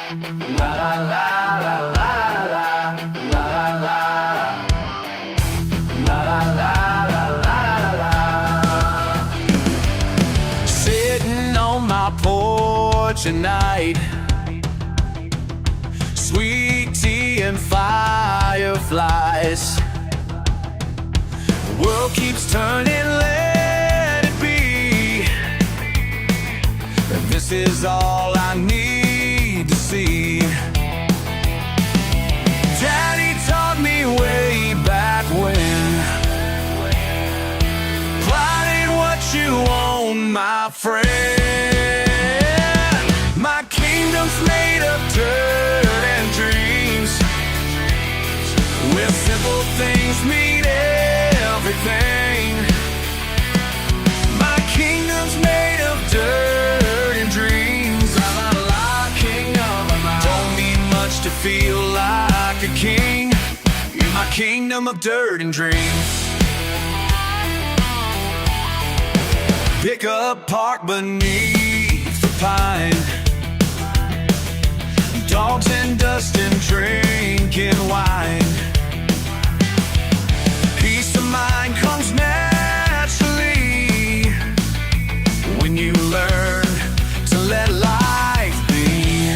La la la la la la la la la la la la la la. Sitting on my porch at night, sweet tea and fireflies. The world keeps turning, let it be. And this is all I need to see. Daddy taught me way back when, pride ain't what you own, my friend. My kingdom's made of dirt and dreams, where simple things mean everything. My kingdom's made of dirt and dreams. La la la, kingdom of mine. Don't need much to feel like a king in my kingdom of dirt and dreams. Pick up park beneath the pine, dogs and dust and drinking wine. Peace of mind comes naturally when you learn to let life be.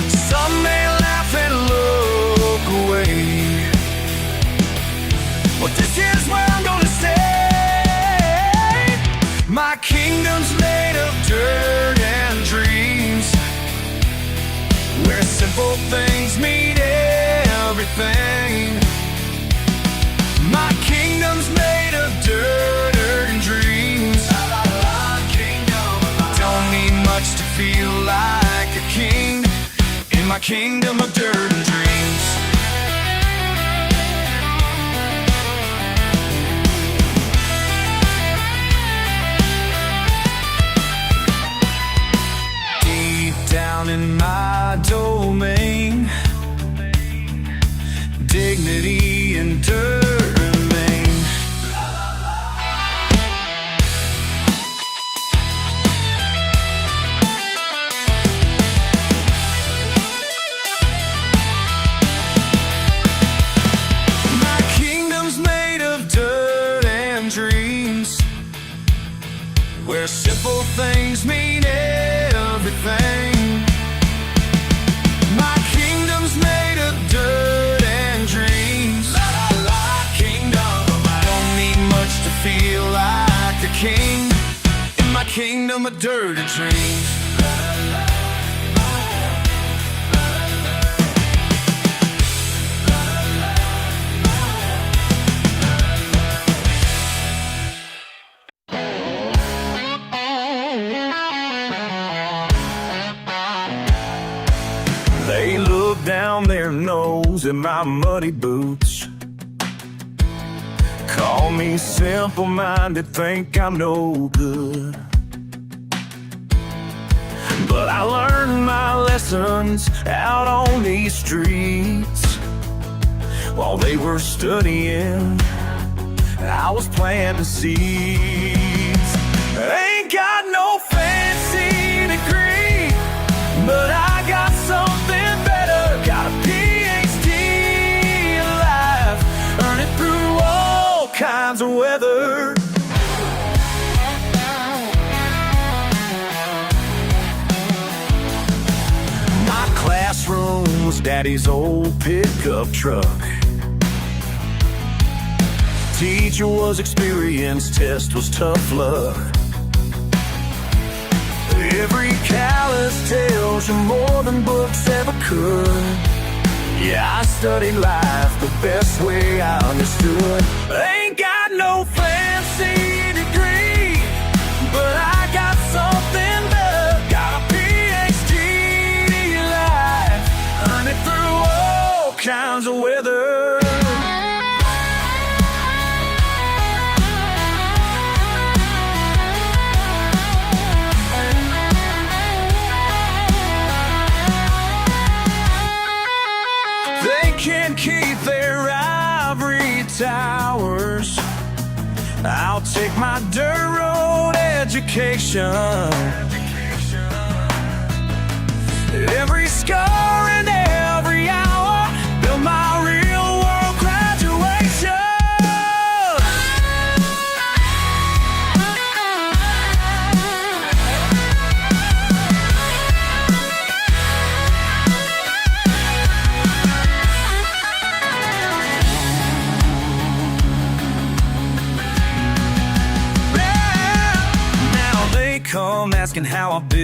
Some may laugh and look away, but this is where I'm gonna stay. My kingdom's made of dirt and dreams, where simple things mean everything. My kingdom's made of dirt and dreams. Don't need much to feel like a king in my kingdom of dirt and dreams. Deep down in my domain, dignity and dirt remain. My kingdom's made of dirt and dreams, where simple things mean everything. My kingdom's made of dirt and dreams. La la la, kingdom of mine. Don't need much to feel like a king in my kingdom of dirt and dreams. They look down their nose at my muddy boots, call me simple-minded, think I'm no good. But I learned my lessons out on these streets. While they were studying, I was planting seeds. Ain't got no fancy degree, but I got something better. Got a PhD in life, earn it through all kinds of weather. My classroom was Daddy's old pickup truck. Teacher was experienced, test was tough luck. Every callus tells you more than books ever could. Yeah, I studied life the best way I understood. Ain't got no fancy degree, but I got something better. Got a PhD in life, earned it through all kinds of weather. Can't keep their ivory towers. I'll take my dirt road education.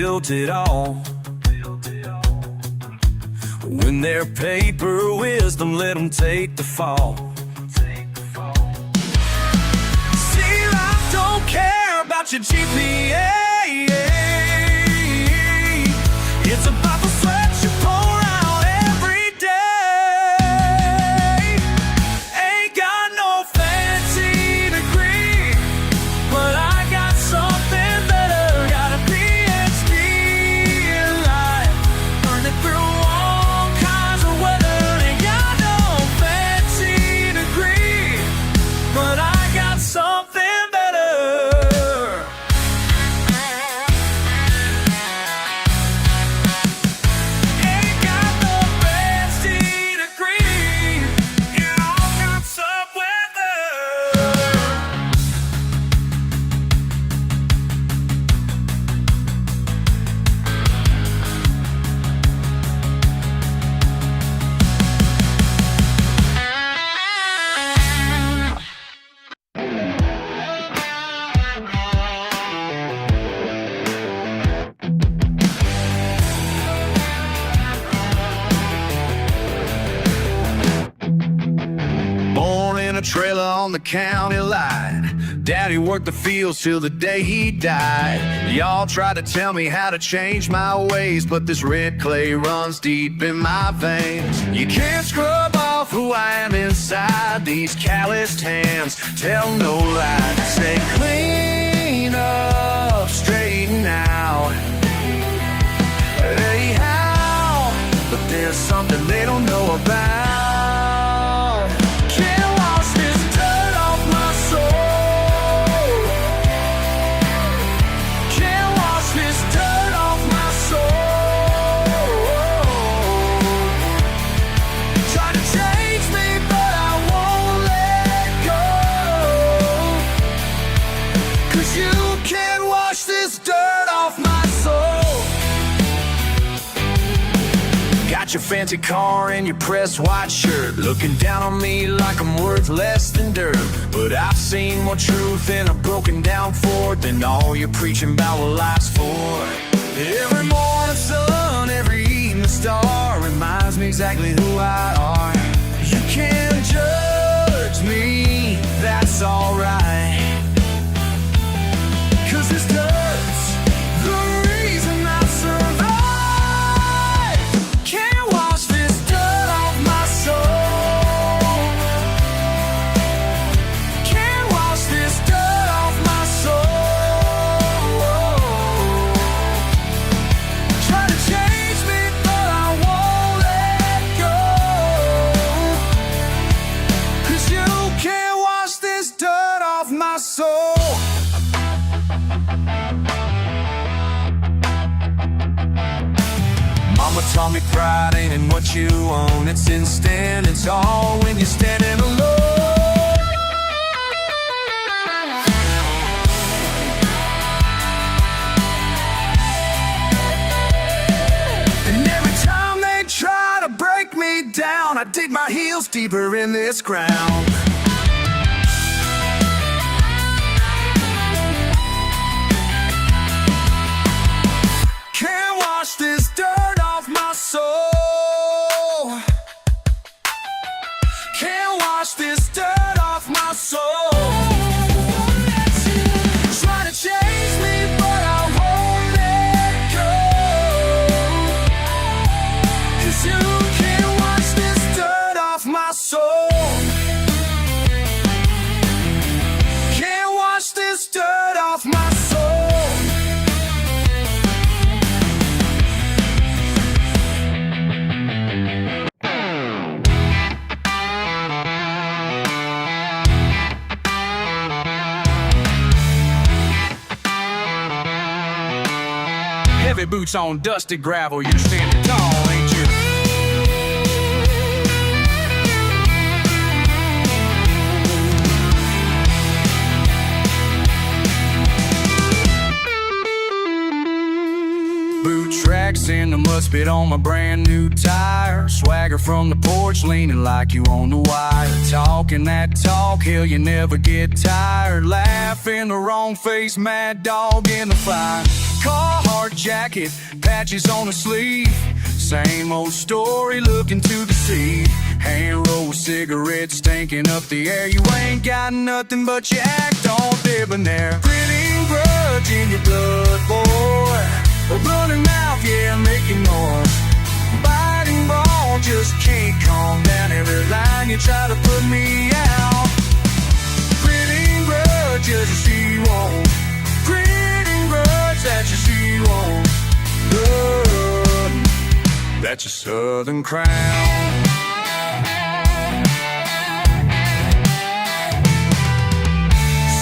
built it all. When their paper wisdom let them take the fall. See, I don't care about your GPA. It's about the sweat you pour out every day. Ain't got no fancy degree, but I got something better. Got a PhD in life, earned it through all kinds of weather. Ain't got no fancy degree, but I got something better. Ain't got no fancy degree, in all kinds of weather. Born in a trailer on the county line. Daddy worked the fields till the day he died. Y'all tried to tell me how to change my ways, but this red clay runs deep in my veins. You can't scrub off who I am inside. These calloused hands tell no lie. Stay clean up, straighten out. Hey, how? But there's something they don't know about. Can't wash this dirt off my soul. Can't wash this dirt off my soul. Try to change me, but I won't let go. 'Cause you can't wash this dirt off my soul. Got your fancy car and your pressed white shirt, looking down on me like I'm worth less than dirt. But I've seen more truth in a broken down Ford than all you're preaching about what life's for. Every morning sun, every evening star reminds me exactly who I are. You can't judge me, that's alright. 'Cause this dirt's the reason I survive. Can't wash this dirt off my soul. Can't wash this dirt off my soul. Try to change me, but I won't let go. 'Cause you can't wash this dirt off my soul. Mama taught me pride ain't in what you own, it's in standing tall when you're standing alone. And every time they try to break me down, I dig my heels deeper in this ground. Can't wash this dirt off my soul. Can't wash this dirt off my soul. Try to change me, but I won't let go. 'Cause you can't wash this dirt off my soul. Can't wash this dirt off my soul. Heavy boots on dusty gravel, you're standing tall, ain't you? Boot tracks in the mud, spit on my brand new tire. Swagger from the porch, leaning like you on the wire. Talking that talk, hell, you never get tired. Laughing the wrong face, mad dog in the fire. Carhartt jacket, patches on the sleeve. Same old story, looking to the sea. Hand roll cigarettes, stinking up the air. You ain't got nothing but your act on debonair. Grinning grudge in your blood, boy. A running mouth, yeah, making noise. Biting ball, just can't calm down. Every line you try to put me out. Grinning grudge as you see you won't. Grinning grudge that you see you won't. That's your Southern crown.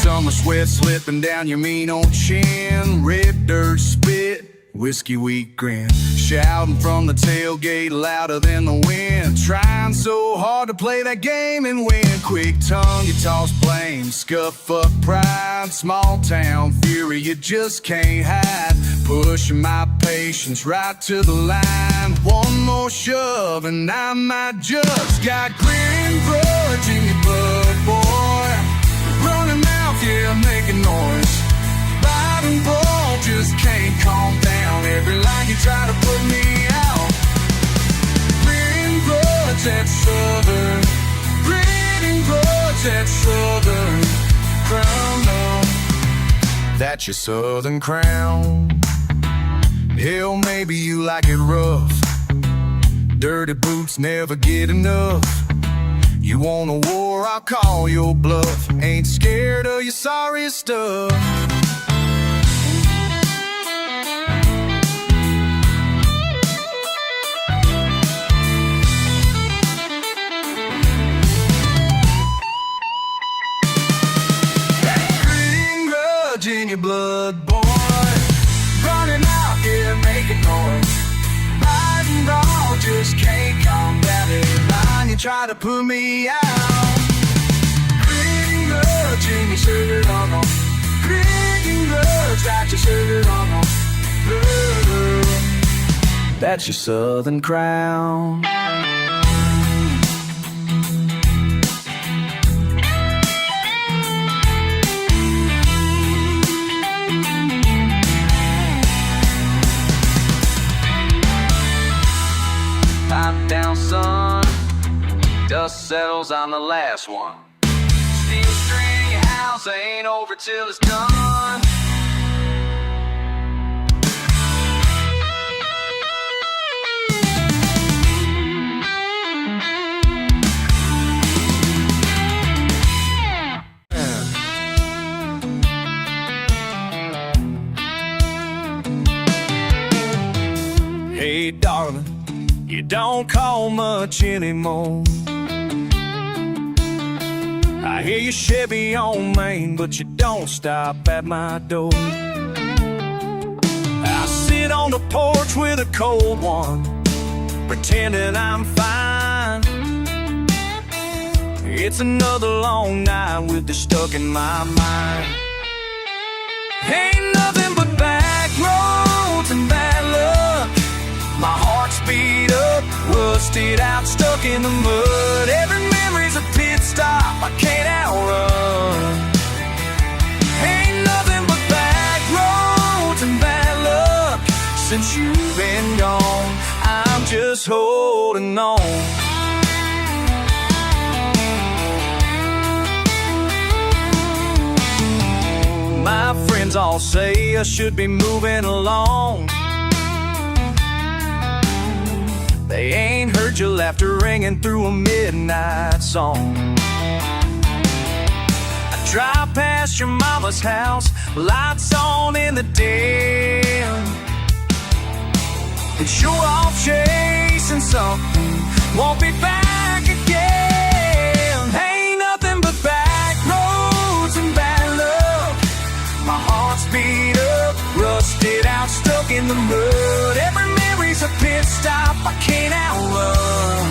Summer sweat slipping down your mean old chin. Red dirt spit, whiskey wheat grin. Shouting from the tailgate louder than the wind. Trying so hard to play that game and win. Quick tongue, you toss blame. Scuff up pride, small town fury you just can't hide. Pushing my patience right to the line. One more shove and I might just got grin grudge in your blood, boy. Running mouth, yeah, making noise. Biting ball, just can't calm down. Every line you try to put me out. Grin grudge, that Southern. Grin grudge, that Southern crown, no. That's your Southern crown. Hell, maybe you like it rough. Dirty boots never get enough. You want a war, I'll call your bluff. Ain't scared of your sorry stuff. Gritting grudge in your blood, boy. Running out here making noise. Biting raw, just can't calm down. Every line you try to put me out. Gritting grudge in your shirt on. Gritting grudge that your shirt on. That's your Southern crown. Pipe down, son. Dust settles on the last one. Steel string, your house ain't over till it's done. Hey, darling, you don't call much anymore. I hear you Chevy on Main, but you don't stop at my door. I sit on the porch with a cold one, pretending I'm fine. It's another long night with this stuck in my mind. Ain't nothing but back roads and bad luck. My heart's beat up, rusted out, stuck in the mud. Every memory's a pit stop I can't outrun. Ain't nothing but back roads and bad luck. Since you've been gone, I'm just holding on. My friends all say I should be moving along. They ain't heard your laughter ringing through a midnight song. I drive past your mama's house, lights on in the dim, and sure off chasing something, won't be back again. Ain't nothing but back roads and bad luck. My heart's beat up, rusted out, stuck in the mud. Every memory's a pit stop I can't outrun.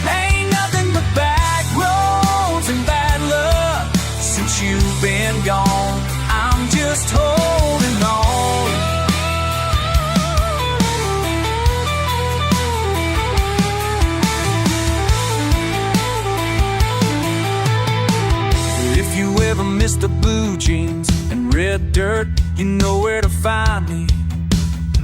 Ain't nothing but back roads and bad luck. Since you've been gone, I'm just holding on. dirt, you know where to find me.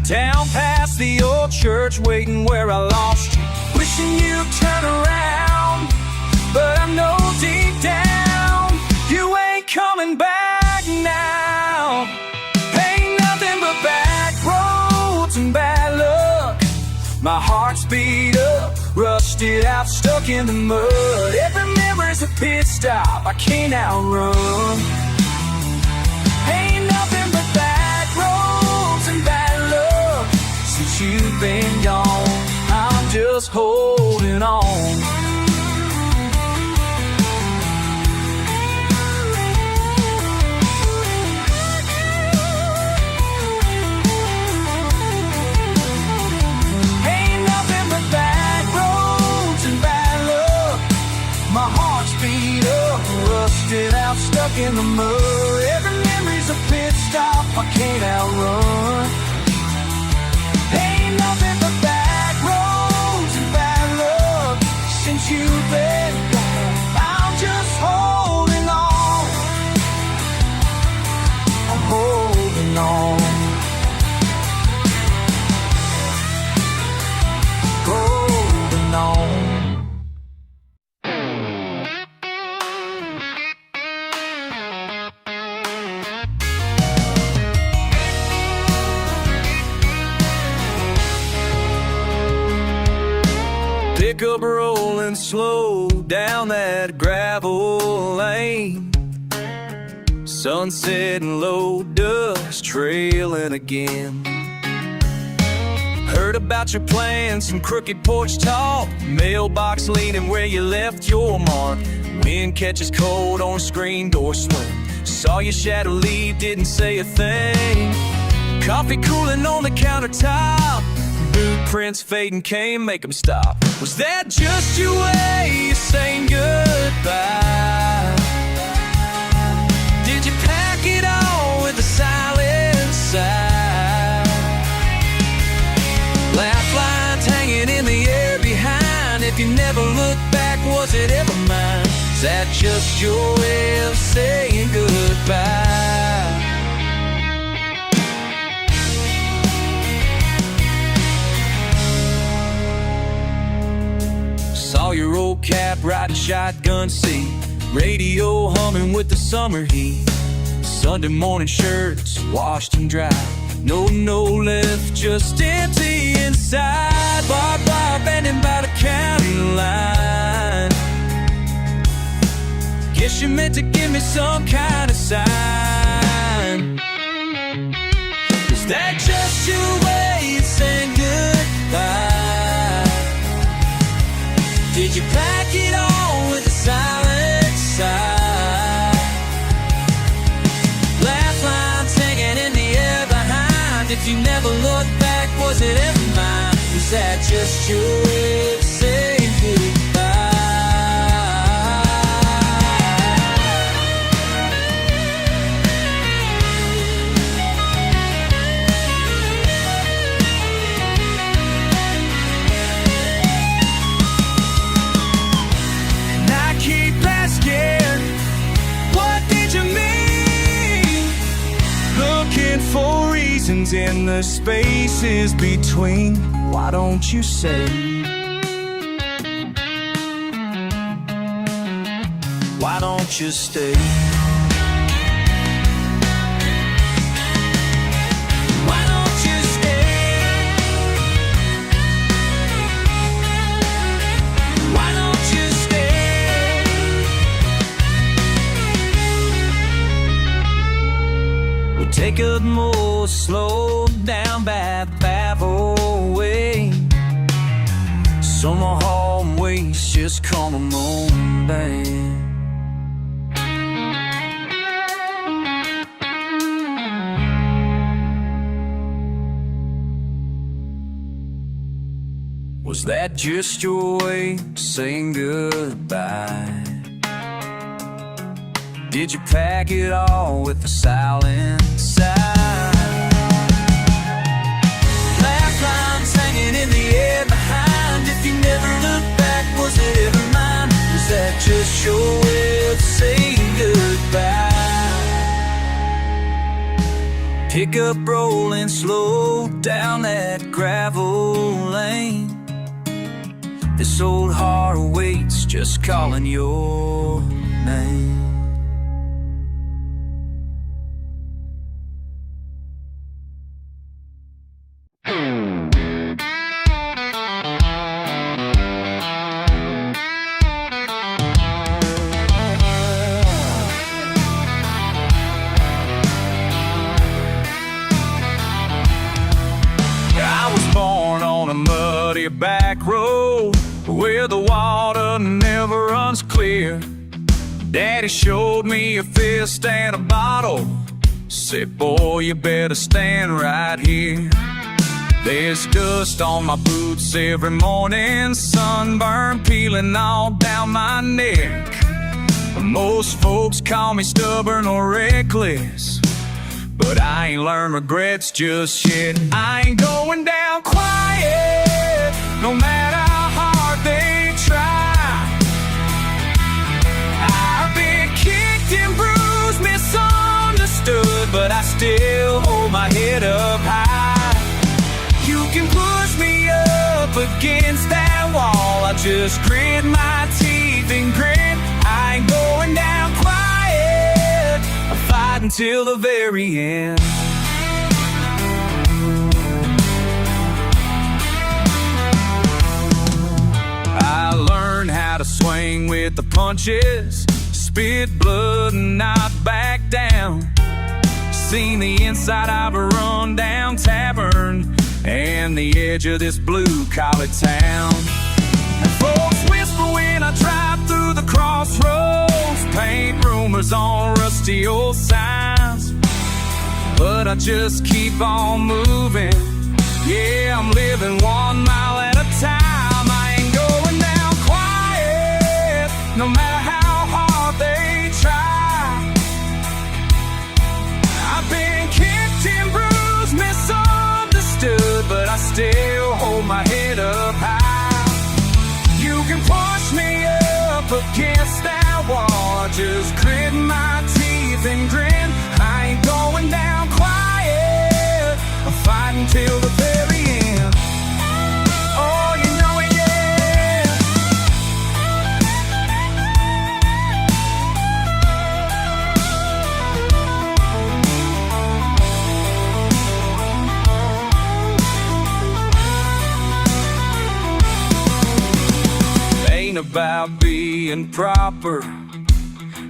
Down past the old church, waiting where I lost you. Wishing you'd turn around, but I know deep down you ain't coming back now. Ain't nothing but back roads and bad luck. My heart's beat up, rusted out, stuck in the mud. Every memory's a pit stop I can't outrun. Ain't nothing but back roads and bad luck. Since you've been gone, I'm just holding on. Ain't nothing but back roads and bad luck. My heart's beat up, rusted out, stuck in the mud. Every memory's a pit stop I can't outrun. Ain't nothing but back roads and bad luck. Since you've been gone, I'm just holding on. I'm holding on. Holding on. Pick up rolling slow down that gravel lane. Sunset and low dust trailing again. Heard about your plans, some crooked porch talk. Mailbox leaning where you left your mark. Wind catches cold on screen door swing. Saw your shadow leave, didn't say a thing. Coffee cooling on the countertop. Boot prints fading, can't make them stop. Was that just your way of saying goodbye? Did you pack it all with a silent sigh? Laugh lines hanging in the air behind. If you never look back, was it ever mine? Is that just your way of saying goodbye? Saw your old cap riding shotgun seat. Radio humming with the summer heat. Sunday morning shirts washed and dry. No left, just empty inside. Barbed wire bending by the county line. Guess you meant to give me some kind of sign. Is that just your way of saying goodbye? Did you pack it all with a silent sigh? Laugh lines hanging in the air behind. If you never look back, was it ever mine? Was that just your way of saying goodbye? For reasons in the spaces between. Why don't you say? Why don't you stay? Why don't you stay? Why don't you stay? We'll take a more slow down by Babel way. Summer home waits, just come on down. Was that just your way of saying goodbye? Did you pack it all with a silent sigh? Lifelines hanging in the air behind. If you never look back, was it ever mine? Was that just your way of saying goodbye? Pickup rolling slow down that gravel lane. This old heart waits, just calling your name. Back road where the water never runs clear. Daddy showed me a fist and a bottle, said, boy, you better stand right here. There's dust on my boots every morning, sunburn peeling all down my neck. Most folks call me stubborn or reckless, but I ain't learned regrets just yet. I ain't going down quiet, no matter how hard they try. I've been kicked and bruised, misunderstood, but I still hold my head up high. You can push me up against that wall, I just grit my teeth and grin. I ain't going down quiet, I fight until the very end. I learned how to swing with the punches, spit blood and not back down. Seen the inside of a run-down tavern and the edge of this blue-collar town. And folks whisper when I drive through the crossroads, paint rumors on rusty old signs, but I just keep on moving. Yeah, I'm living 1 mile at a time. I ain't going down quiet, no matter how hard they try. I've been kicked and bruised, misunderstood, but I still hold my head up high. You can push me up against that wall, I just grit my teeth and grin. I ain't going down quiet, I'll fight until the very end. Oh, you know it, yeah. Ain't about being proper,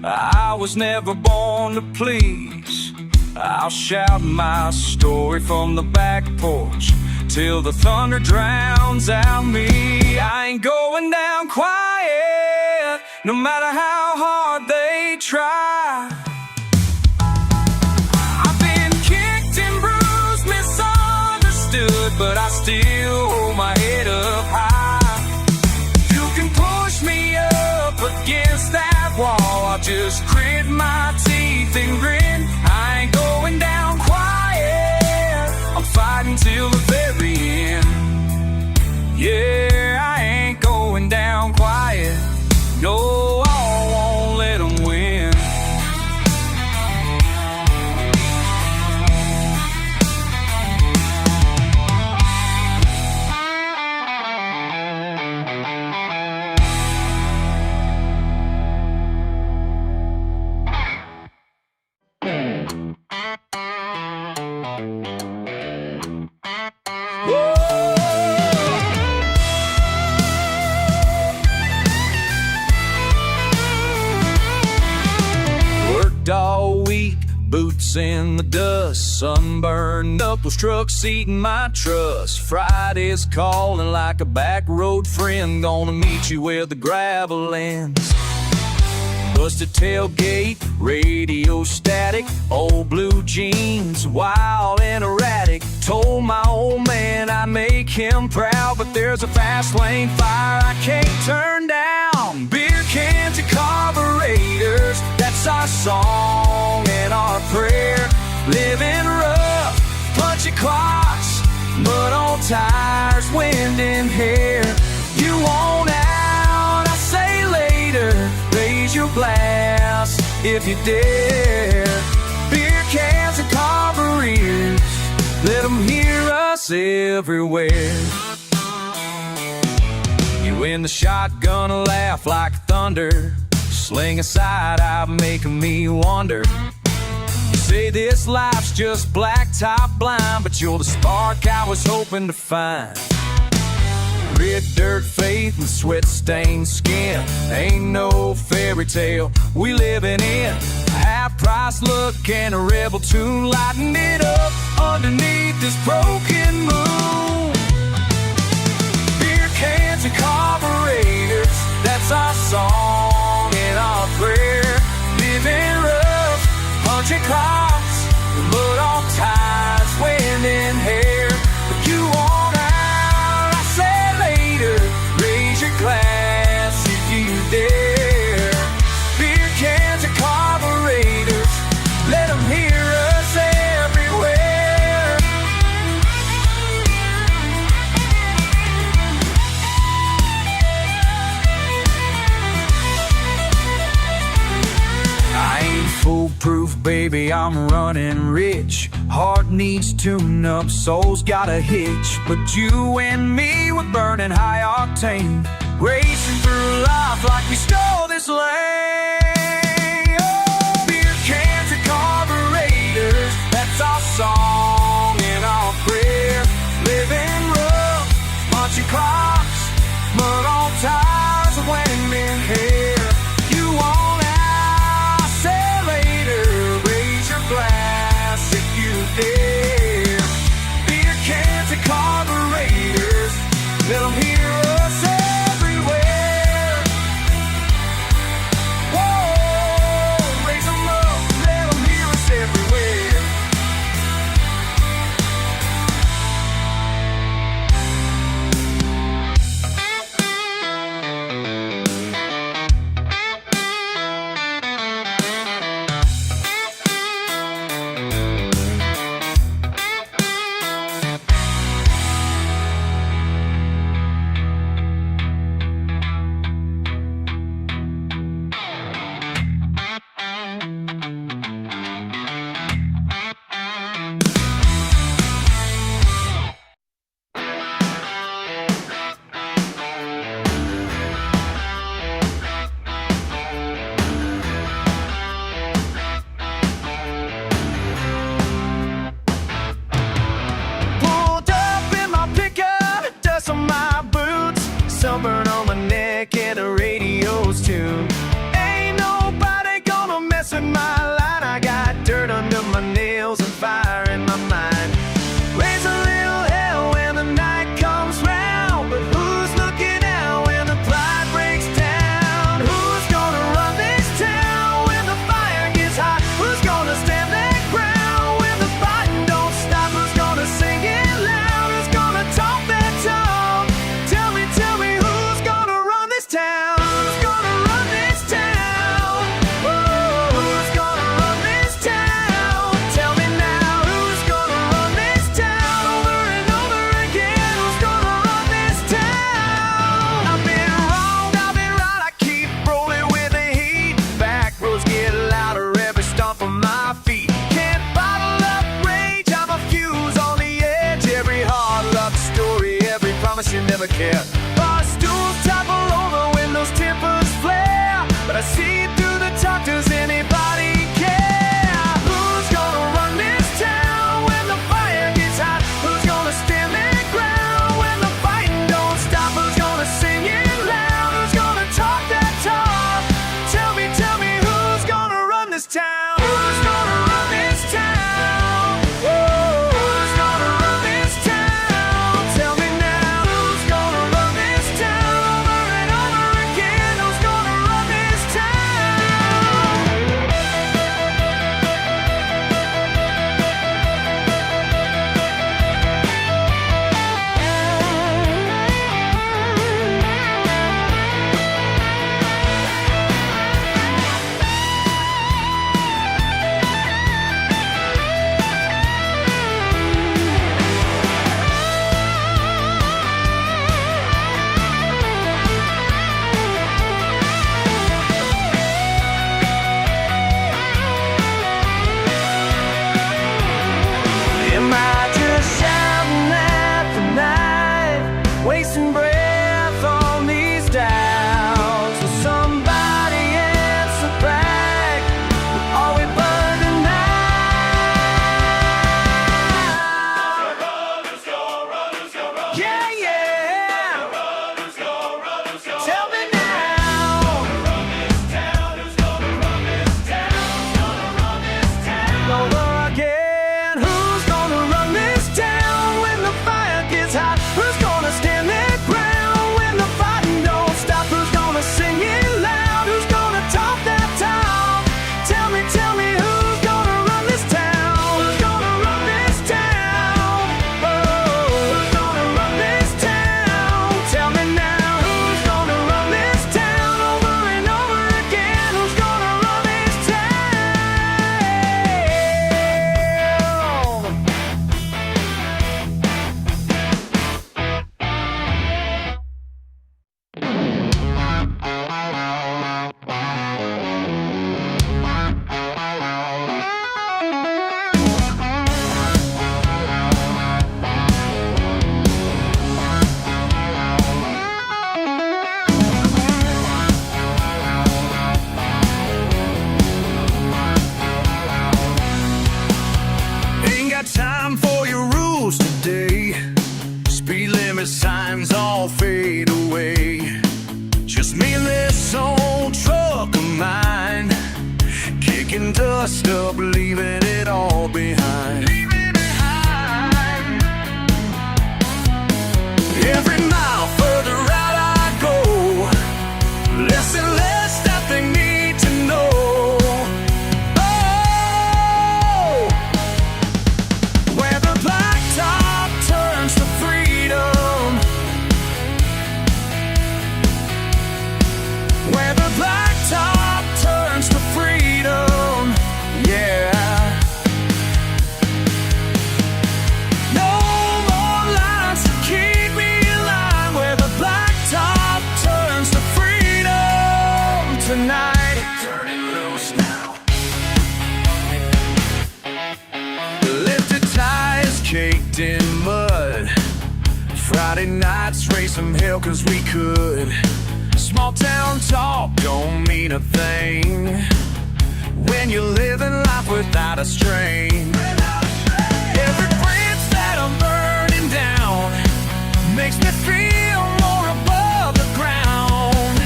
I was never born to please. I'll shout my story from the back porch till the thunder drowns out me. I ain't going down quiet, no matter how hard they try. I've been kicked and bruised, misunderstood, but I still hold my head up high. You can push me up against that wall, I'll just grit my teeth and grin. I ain't going down quiet, I'm fighting till the very end. Yeah, I ain't going down quiet, no, I won't let them win. All week, boots in the dust, sunburned up with trucks eating my trust. Friday's calling like a back road friend, gonna meet you where the gravel ends. Busted tailgate, radio static, old blue jeans, wild and erratic. Told my old man I'd make him proud, but there's a fast lane fire I can't turn down. Beer cans and carburetors, that's our song and our prayer. Living rough, punchy clocks, mud on tires, wind in hair. You want out, I say later, raise your glass if you dare. Beer cans and carburetors, shots everywhere. You in the shotgun laugh like thunder, sling a side-eye making me wonder. You say this life's just blacktop blind, but you're the spark I was hoping to find. Red dirt faith and sweat-stained skin, ain't no fairy tale we living in. Half-price look and a rebel tune, lighting it up underneath this broken moon. Beer cans and carburetors, that's our song and our prayer. Living rough, punching clocks, mud on ties, wind in hair. But you want out, I say later, raise your glass if you dare. Beer cans and carburetors, let them hear us everywhere. I ain't foolproof, baby, I'm running rich. Heart needs tune-up, soul's got a hitch. But you and me, we're burning high octane, racing through life like we stole this lane. Oh, beer cans and carburetors, that's our song and our prayer. Living rough, punching clocks, mud on tires, wind in hair. You want out, say later, raise your glass if you dare. Beer cans and carburetors, let them hear us everywhere. Whoa, raise them up, let them hear us everywhere. Pulled up in my pickup, dust on my boots, sunburn on my neck and the radio's tuned. Ain't nobody gonna mess with my line. I got dirt under my nails and fire in my mind. Raise a little hell when the night comes round, but who's looking out when the pride breaks down? Who's gonna run this town when the fire gets hot? Who's gonna stand their ground when the fighting don't stop? Who's gonna sing it loud? Who's gonna talk that talk? Tell me, who's gonna run this town? Who's gonna run this town? Whoa, who's gonna run this town? Tell me now, who's gonna run this town? Over and over again, who's gonna run this town? I've been wrong, I've been right, I keep rolling with the heat. Back roads get louder, every stomp of my feet. Can't bottle up rage, I'm a fuse on the edge. Every hard love story, every promise you never kept. Bar stools topple over when those tempers flare, but I see through the talk, does anybody care? Who's gonna run this town when the fire gets hot? Who's gonna stand their ground when the fighting don't stop? Who's gonna sing it loud? Who's gonna talk that talk? Tell me, who's gonna run this town? Who's gonna run this town? Whoa, who's gonna run this town? Tell me now, who's gonna run this Yeah, yeah. Tell me now. Over again. Who's gonna run this town when the fire gets hot? Who's gonna stand their ground when the fighting don't stop? Who's gonna sing it loud? Who's gonna talk that talk? Tell me, who's gonna run this town? Who's gonna run this town? Oh, who's gonna run this town? Tell me now, who's gonna run this town? Over and over again, who's gonna run this town? Ain't got time for your rules today. Speed limit signs all fade away. Just me and this old truck of mine, kicking dust up, leaving it all behind. Every mile further out I go, less and less that they need to know. Oh, where the blacktop turns to freedom, where the blacktop turns to freedom, yeah. No more lines to keep me in line, where the blacktop turns to freedom tonight. Turning loose now. Lifted tires caked in mud. Friday nights race some hill cause we could. Small town talk don't mean a thing when you're living life without a strain. Every bridge that I'm burning down makes me feel more above the ground.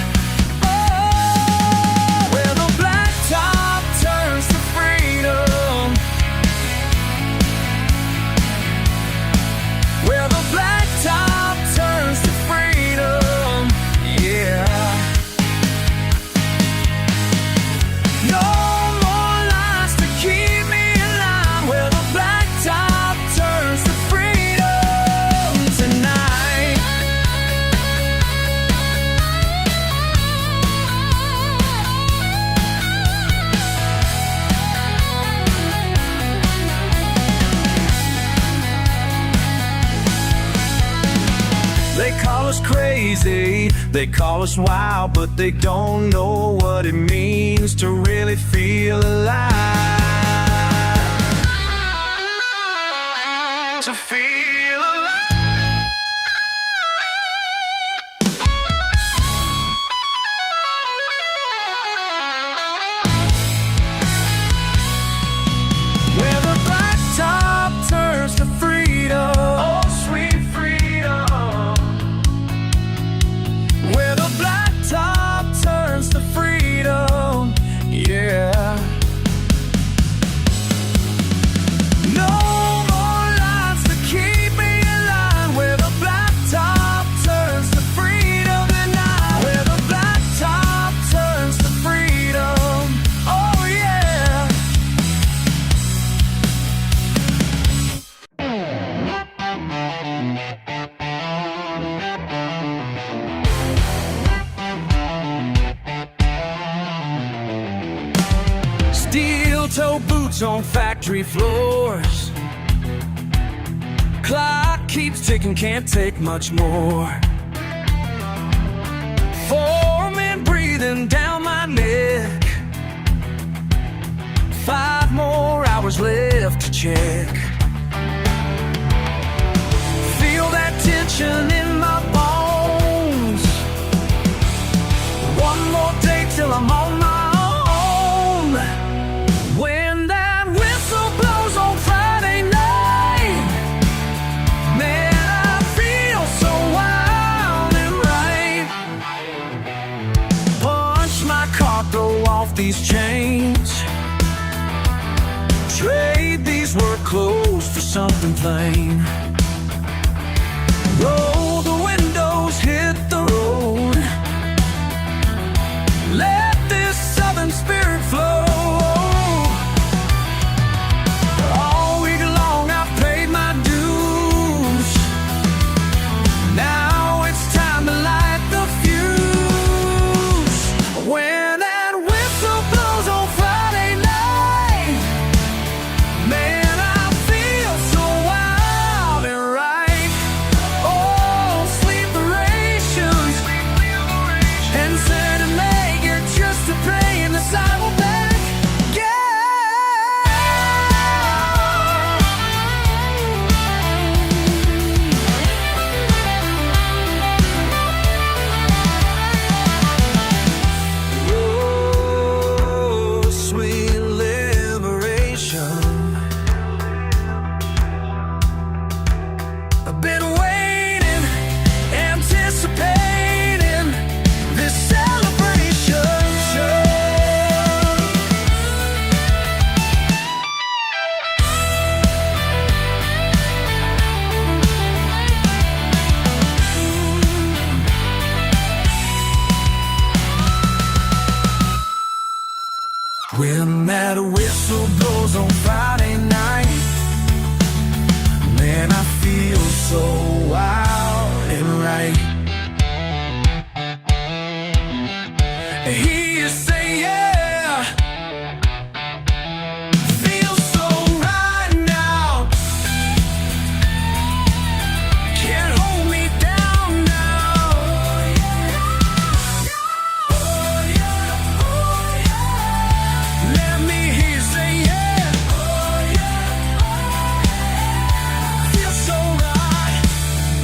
Oh, where the blacktop turns to freedom, where the blacktop turns to freedom, yeah. No more lines to keep me in line, where the blacktop turns to freedom tonight. They call us crazy, they call us wild, but they don't know what it means to really feel alive. To feel alive. Where the blacktop turns to freedom, oh sweet freedom. Where the blacktop turns to freedom, yeah. No more lines to keep me in line, where the blacktop turns to freedom tonight. Where the blacktop turns to freedom, oh yeah. Steel toe boots on factory floors. Clock keeps ticking, can't take much more. 4 men breathing down my neck. 5 more hours left to check. Feel that tension in my bones. 1 more day till I'm on my own. When that whistle blows on Friday night, man, I feel these chains. Trade these work clothes for something plain. Roll the windows, hit the road. Let this southern spirit flow. All week long I've paid my dues. Now it's time to light the fuse. When that whistle blows on Friday night, man, I feel so wild and right. Oh, sleep the rations and send a maker just to pay in the sidewalk back. Oh, sweet liberation. I've been waiting, anticipating this celebration. When that whistle blows on Friday night, man, I feel so wild and right. I hear you say yeah, feels so right now. Can't hold me down now. Oh yeah, oh yeah. Let me hear you say yeah. Oh yeah, feels so right.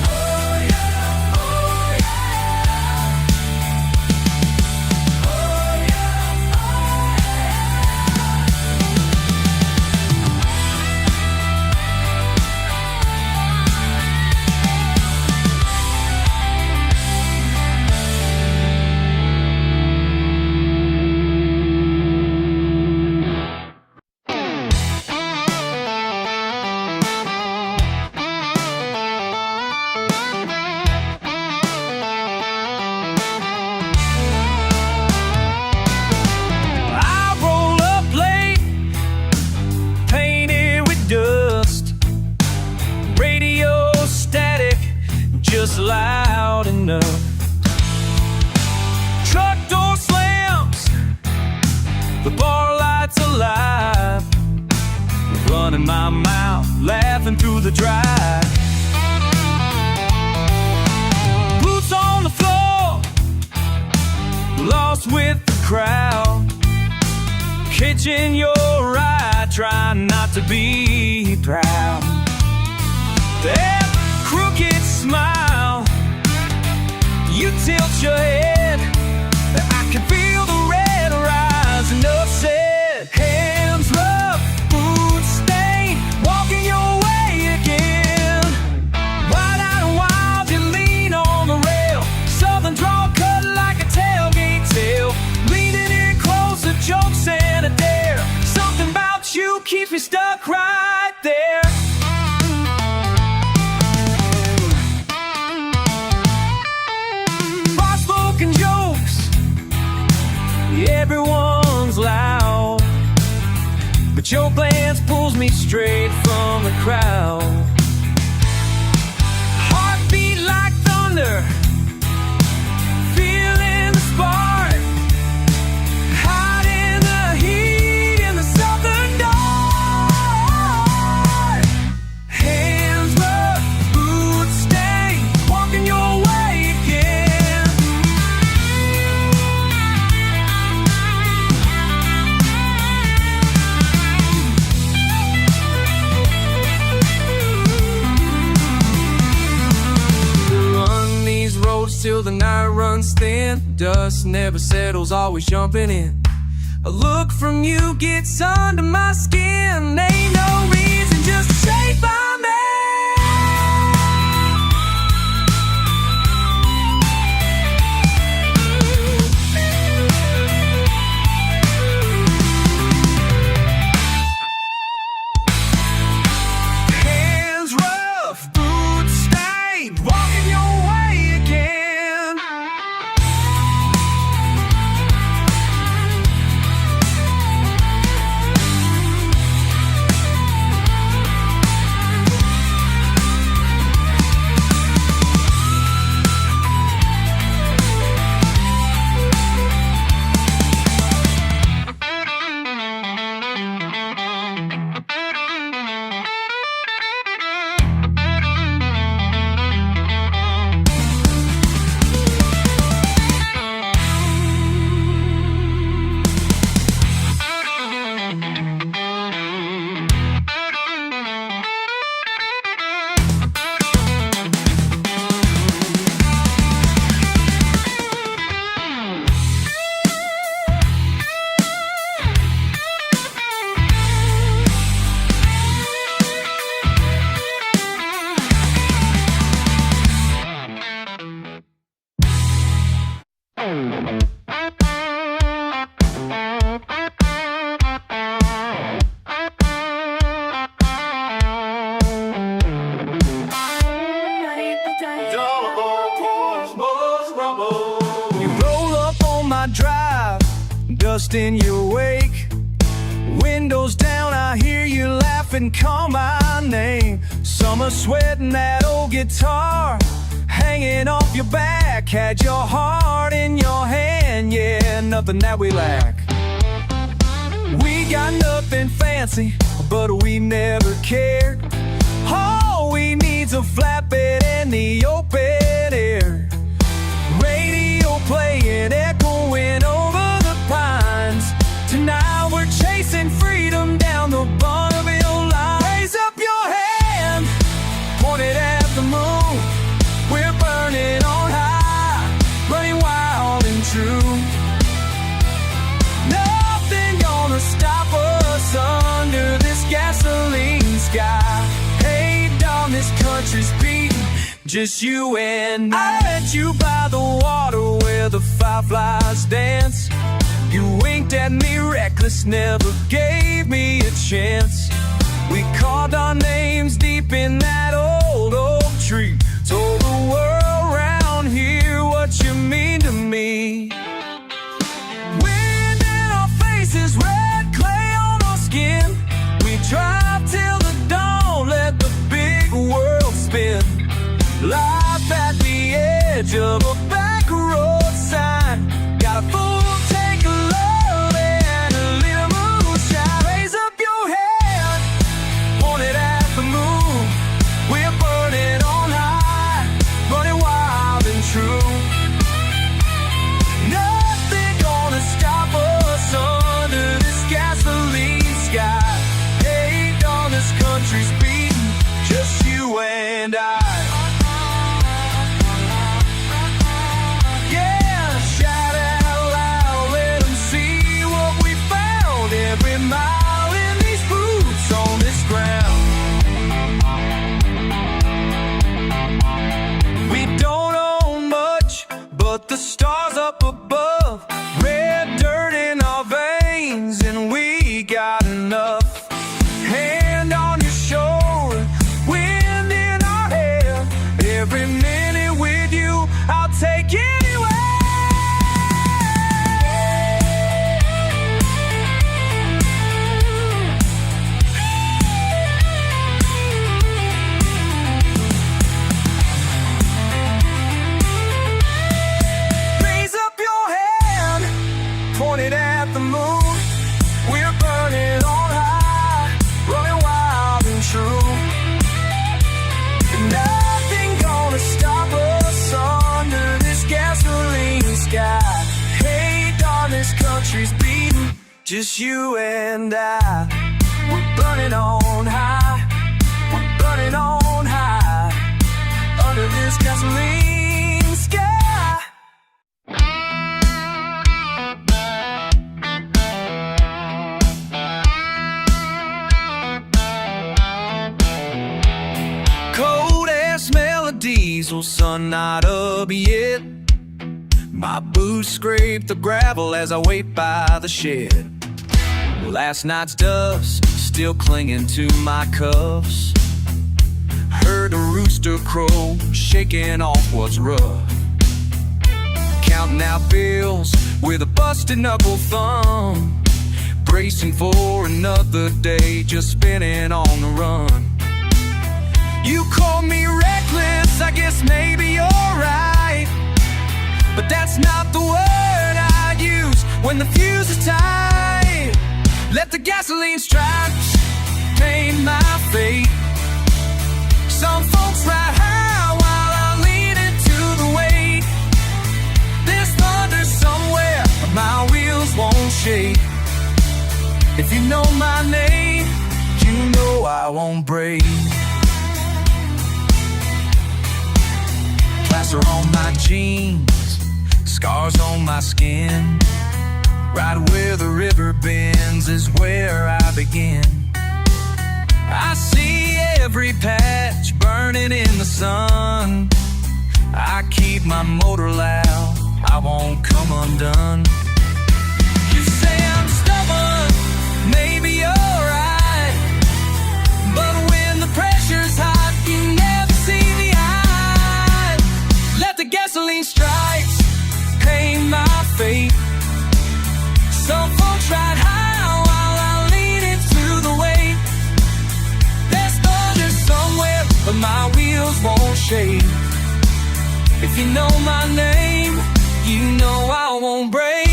Oh yeah, oh yeah. Oh yeah, I roll up late, painted with dust. Radio static, just loud enough. Truck door slams, the bar lights alive. Running my mouth, laughing through the drive. Boots on the floor, lost with the crowd. Catching your eye, trying not to be proud. That crooked smile, you tilt your head. I can feel the red rise, enough said. Hands rough, boots stained, walking your way again. Wide-eyed and wild, you lean on the rail. Southern draw cut like a tailgate tail. Leaning in close, a jokes and a dare. Something about you keeps me stuck right there. Far-spoken jokes, everyone's loud, but your glance pulls me straight from the crowd. Heartbeat like thunder, feeling the spark. Hide in the heat in the southern dark. Hands rough, boots stained, walking your way again. Run these roads till the night runs thin. Dust never settles, always jumping in. A look from you gets under my skin. Ain't no reason, just a shape I'm in. You roll up on my drive, dust in your wake. Windows down, I hear you laugh and call my name. Summer sweating that old guitar, hanging off your back. Had your heart in your hand, yeah, nothing that we lack. We got nothing fancy, but we never cared. All we need's a flatbed and the open air. Radio playing, echoing over the pines. Tonight we're chasing freedom down the Bonneville line. Raise up your hand, point it at the moon. We're burning on high, running wild and true. Nothing gonna stop us under this gasoline sky. Hey, darling, this country's beating, just you and I. Met you by the water where the fireflies dance. You winked at me reckless, never gave me a chance. We carved our names deep in that old oak tree. Told the world round here what you mean to me. Wind in our faces, red clay on our skin. We drive till the dawn, let the big world spin. Life at the edge of a back road sign. Got a full tank of love and a little moonshine. Raise up your hand, point it at the moon. We're burning on high, running wild and true. Nothing gonna stop us under this gasoline sky. Hey, darling, this country's beating, just you and I. Mile in these boots on this ground. We don't own much, but the stars up above. Red dirt in our veins, and we got enough. Hand on your shoulder, wind in our hair. Every minute with you, I'll take anywhere. Pointed at the moon, we're burning on high, running wild and true. Nothing gonna stop us under this gasoline sky. Hey, darling, this country's beating, just you and I. We're burning on high, we're burning on high, under this gasoline sky. Diesel sun not up yet. My boots scrape the gravel as I wait by the shed. Last night's dust still clinging to my cuffs. Heard a rooster crow shaking off what's rough. Counting out bills with a busted knuckle thumb. Bracing for another day, just spinning on the run. You call me reckless, I guess maybe you're right. But that's not the word I use when the fuse is tight. Let the gasoline stripes paint my fate. Some folks ride high while I'm leaning to the weight. There's thunder somewhere, but my wheels won't shake. If you know my name, you know I won't break. Plaster on my jeans, scars on my skin. Right where the river bends is where I begin. I see every patch burning in the sun. I keep my motor loud, I won't come undone. You say I'm stubborn, maybe you're right, but when the pressure's hot, you never see me hide. Let the gasoline stripes paint my fate. Some folks ride high while I lean into the weight. There's thunder somewhere, but my wheels won't shake. If you know my name, you know I won't break.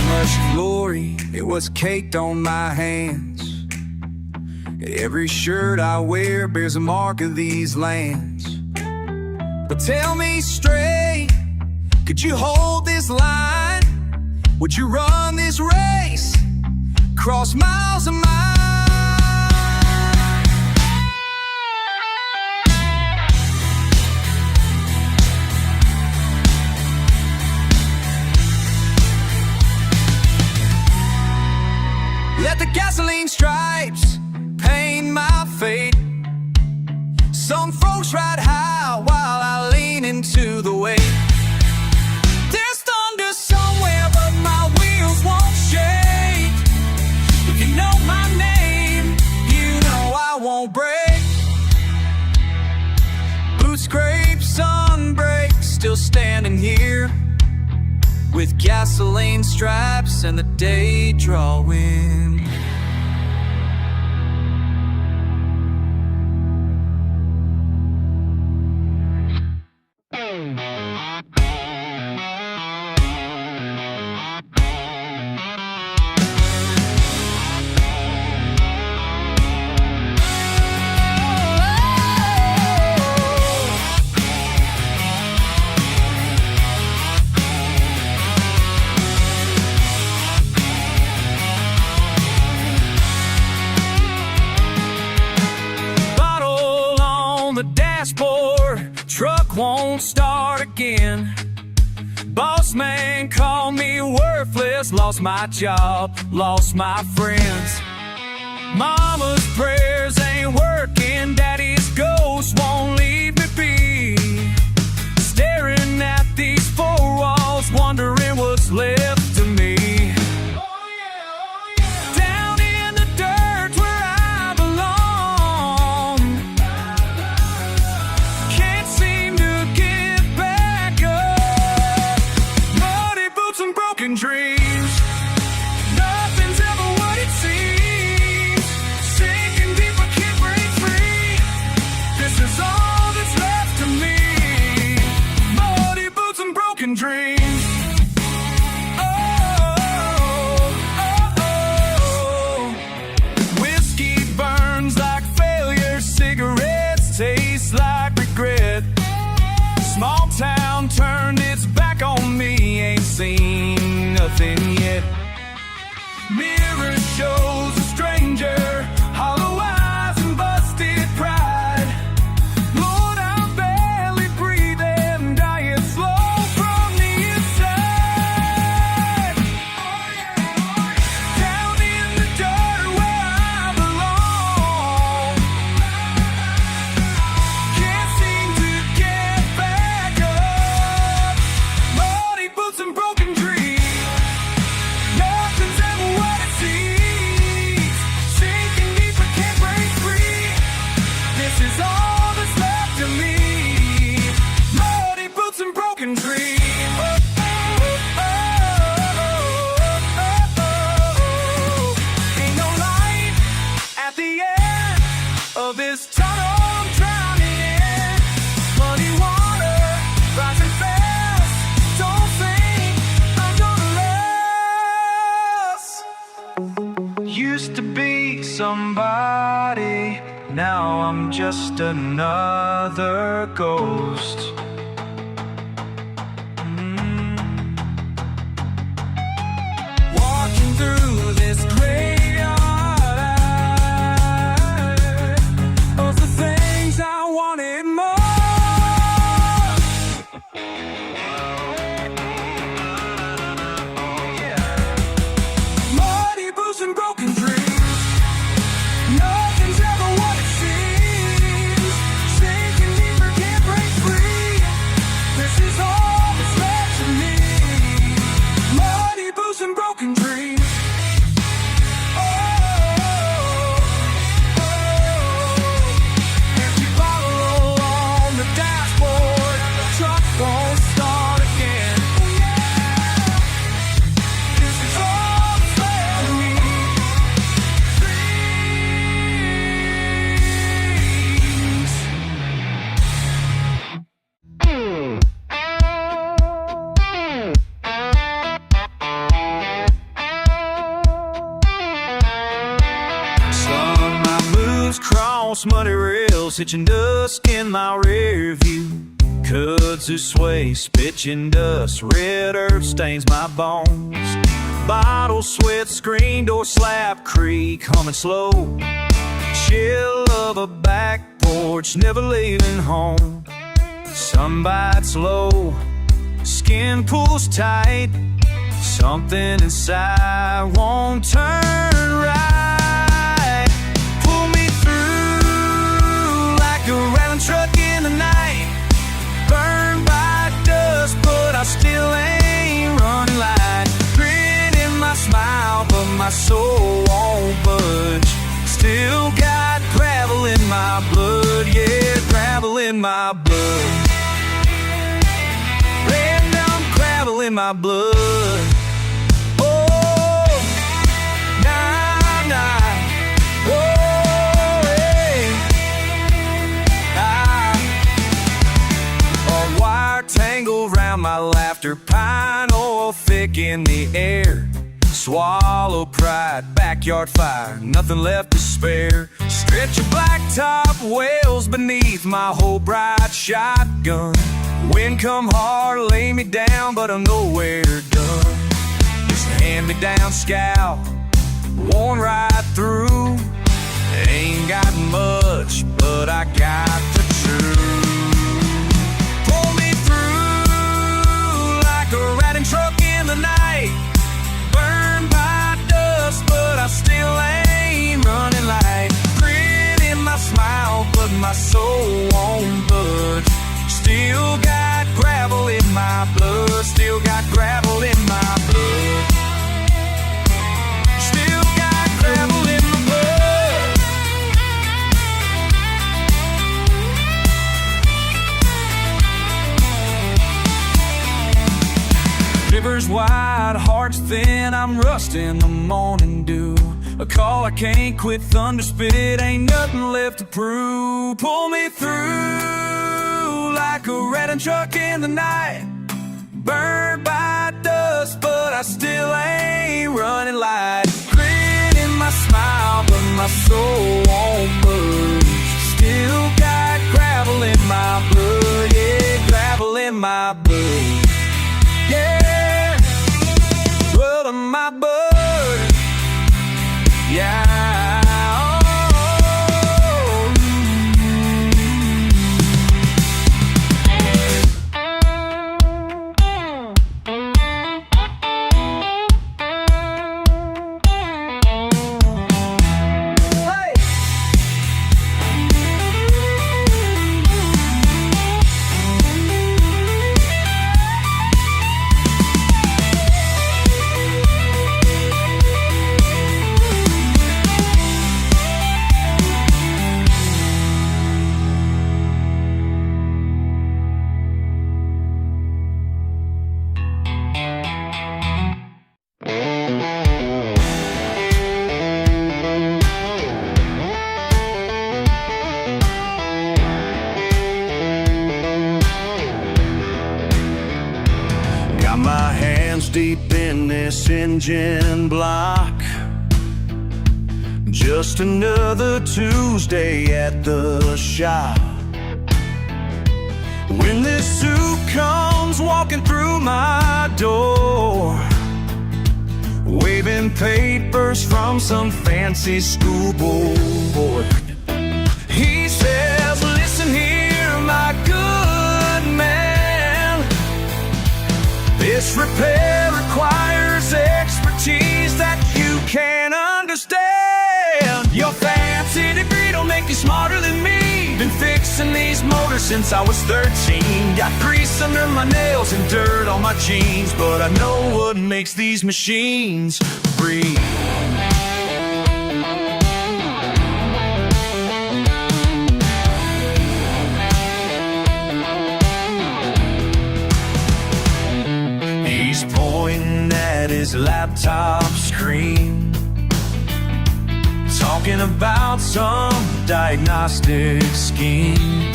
Much glory, it was caked on my hands. Every shirt I wear bears a mark of these lands. But tell me straight, could you hold this line? Would you run this race? Cross miles and miles? Let the gasoline stripes paint my fate. Some folks ride high while I lean into the weight. There's thunder somewhere, but my wheels won't shake. If you know my name, you know I won't break. Boots scrape, sun break, still standing here with gasoline stripes and the day drawing. The dashboard, truck won't start again. Boss man called me worthless, lost my job, lost my friends. Mama's prayers ain't working, daddy's ghost won't leave me be. Staring at these four walls, wondering what's left of me. Down in the dirt where I belong, can't seem to get back up. Muddy boots and broken dreams, nothing's ever what it seems. Sinking deep, I can't break free. This is all that's left of me. Muddy boots and broken dreams. Oh, oh, oh. Whiskey burns like failure, cigarettes taste like regret. Small town turned its back on me, ain't seen nothing yet. Mirror shows a stranger, hollow eyes and busted pride. Lord, I'm barely breathing, dying slow from the inside. Down in the dirt where I belong, can't seem to get back up. Muddy boots and broken dreams, nothing's ever what it seems. Sinking deep, I can't break free. This is all that's left of me. Muddy boots and broken dreams. Oh, oh, oh, oh. Ain't no light at the end of this tunnel I'm drowning in. Muddy water rising fast. Don't think I'm gonna last. Used to be somebody, now I'm just another ghost. Walking through this graveyard of the things I wanted more. Muddy muddy rails, hitching dust in my rear view. Kudzu sways, pitching dust, red earth stains my bones. Bottle sweat, screen door slap, creak humming slow. Chill of a back porch, never leaving home. Sun bites low, skin pulls tight. Something inside won't turn right. Pull me through like a rattling truck in the night. Burned by dust, but I still ain't running light. Grin in my smile, but my soul won't budge. Still got gravel in my blood, yeah, gravel in my blood. Ran down gravel in my blood. Oh, nah, nah. Oh, hey. A wire tangled round my laughter, pine oil thick in the air. Swallow pride, backyard fire, nothing left to spare. Stretch of blacktop wails beneath my whole bright shotgun. Wind come hard, lay me down, but I'm nowhere done. Just a hand-me-down scout, worn right through. Ain't got much, but I got the truth. Pull me through like a riding truck in the night. Burned by dust, but I still ain't running light. Grin in my smile, but my soul won't budge. Still got gravel in my blood. Still got gravel in my blood. Still got gravel in my blood. River's wide, heart's thin, I'm rusting the morning dew. A call I can't quit, thunder spit, ain't nothing left to prove. Pull me through like a red truck in the night. Burned by dust, but I still ain't running light. Grin in my smile, but my soul won't budge. Still got gravel in my blood, yeah, gravel in my blood. Yeah, blood in my blood. Yeah. Got my hands deep in this engine block. Just another Tuesday at the shop. When this suit comes walking through my door, waving papers from some fancy school board. He says, listen here, my good man, this repair requires expertise that you can't understand. Your fancy degree don't make you smarter than me. Been fixing these motors since I was 13. Got grease under my nails and dirt on my jeans, but I know what makes these machines breathe. He's pointing at his laptop screen, talking about some diagnostic scheme.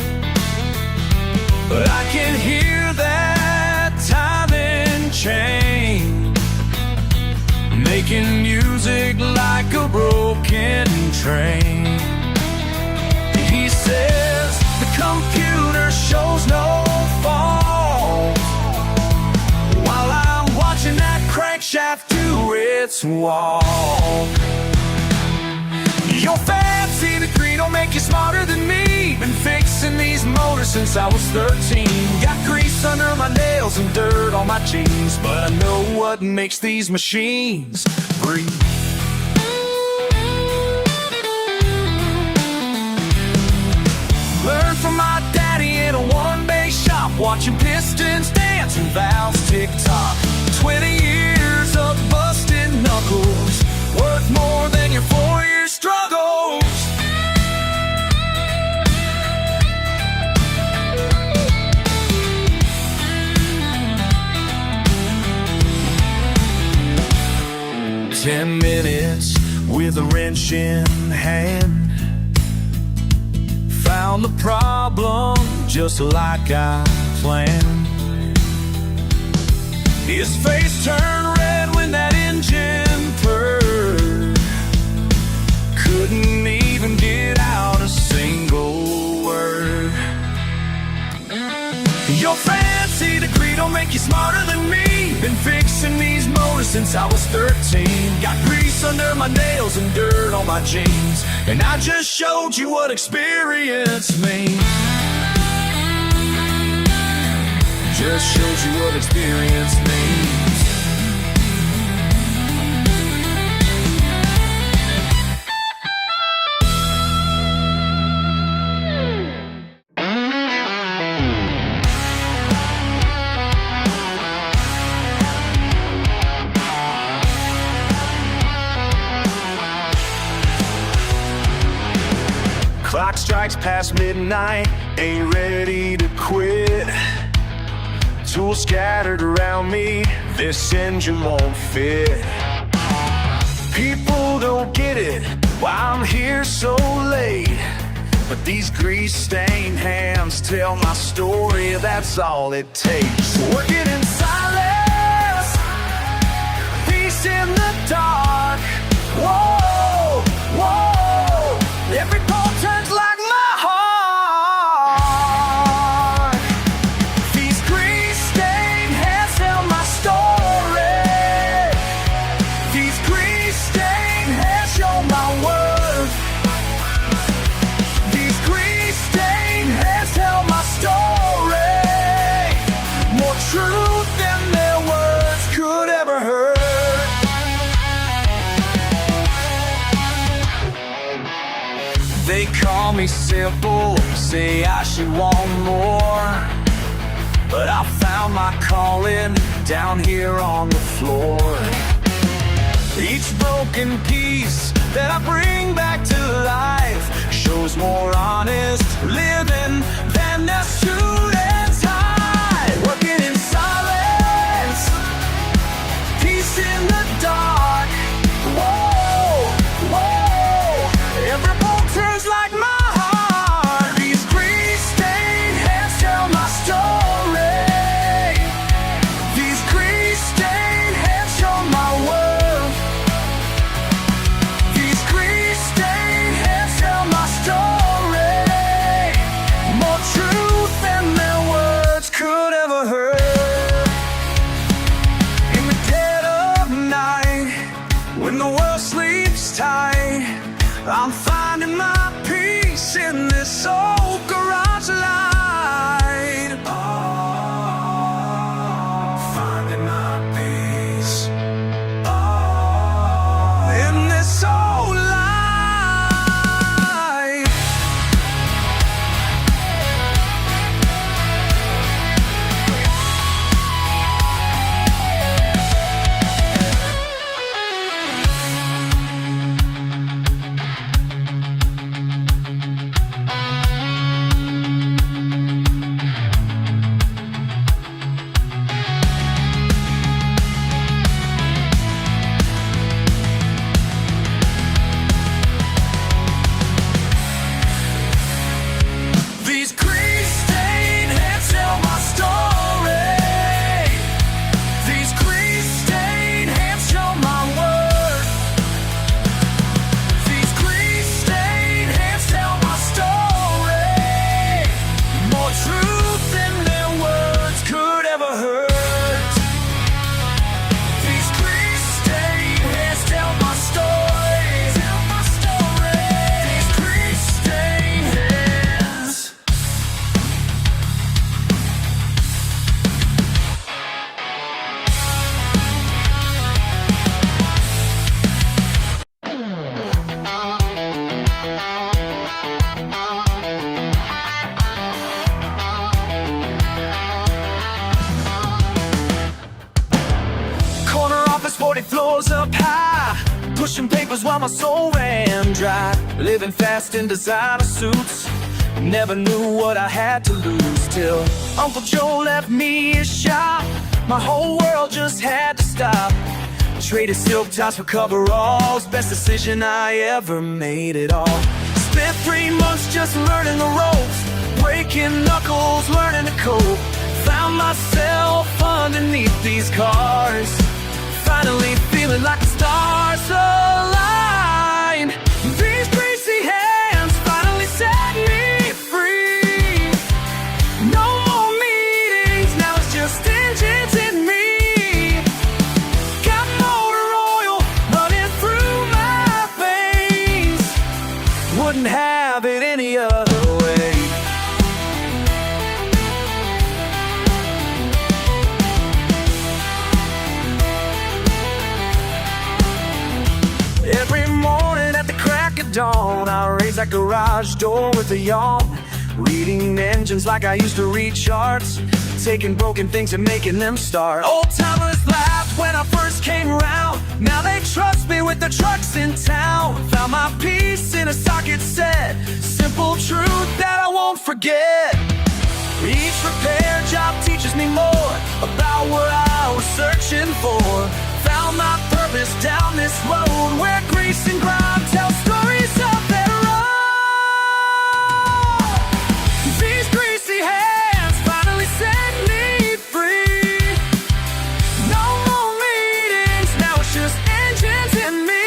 But I can hear that timing chain, making music like a broken train. shaft to its wall. Your fancy degree don't make you smarter than me. Been fixing these motors since I was 13. Got grease under my nails and dirt on my jeans, but I know what makes these machines breathe. Learned from my daddy in a one-bay shop, watching pistons dance and valves tick-tock. 20 years of busted knuckles, worth more than your 4-year struggles. Ten minutes with a wrench in hand, found the problem just like I planned. His face turned red when that engine purred. Couldn't even get out a single word. Your fancy degree don't make you smarter than me. Been fixing these motors since I was 13. Got grease under my nails and dirt on my jeans, and I just showed you what experience means. Just showed you what experience means. Clock strikes past midnight, ain't ready to quit. Tools scattered around me, this engine won't fit. People don't get it, why I'm here so late, but these grease-stained hands tell my story, that's all it takes. Working in silence, peace in the dark. Whoa, whoa, every pole turns like my heart. These grease-stained hands tell my story. These grease-stained hands show my worth. These grease-stained hands tell my story. More truth than their words could ever hurt. They call me simple, say I should want more, but I found my calling down here on the floor. Each broken piece that I bring back to life shows more honest living than the suit and tie. Working in silence, peace in the dark. Whoa, whoa, every bone turns like my heart. These grease-stained hands tell my story. These grease-stained hands show my worth. These grease-stained hands tell my story. More 40 floors up high, pushing papers while my soul ran dry. Living fast in designer suits, never knew what I had to lose. Till Uncle Joe left me his shop, my whole world just had to stop. Traded silk ties for coveralls, best decision I ever made it all. Spent 3 months just learning the ropes, breaking knuckles, learning to cope. Found myself underneath these cars, finally feeling like the stars align. These greasy hands finally set me free. No more meetings, now it's just engines in me. Got motor oil running through my veins, wouldn't have it any other way. Every morning at the crack of dawn, I raise that garage door with a yawn. Reading engines like I used to read charts, taking broken things and making them start. Old timers laughed when I first came around, now they trust me with the trucks in town. Found my peace in a socket set, simple truth that I won't forget. Each repair job teaches me more about what I was searching for. Found my purpose down this road where grease and grime tell stories of their own. These greasy hands finally set me free. No more meetings, now it's just engines in me.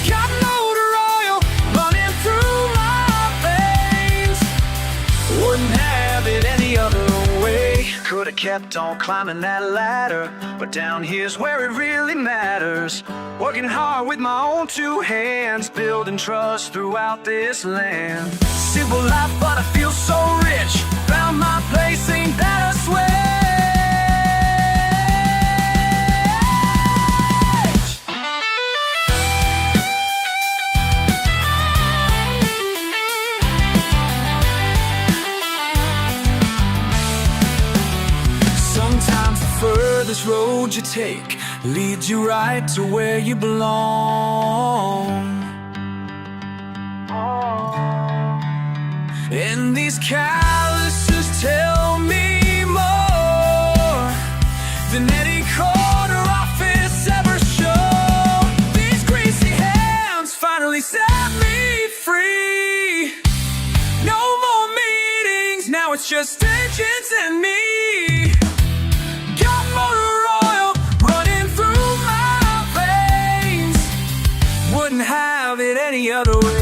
Got motor oil running through my veins, wouldn't have it any other way. Could've kept on climbing that ladder, but down here's where it really matters. Working hard with my own 2 hands, building trust throughout this land. Simple life, but I feel so rich. Found my place, ain't that a switch? Sometimes the furthest road you take leads you right to where you belong. And these calluses tell me more than any corner office ever showed. These greasy hands finally set me free. No more meetings, now it's just engines and me. Got motor oil running through my veins, wouldn't have it any other way.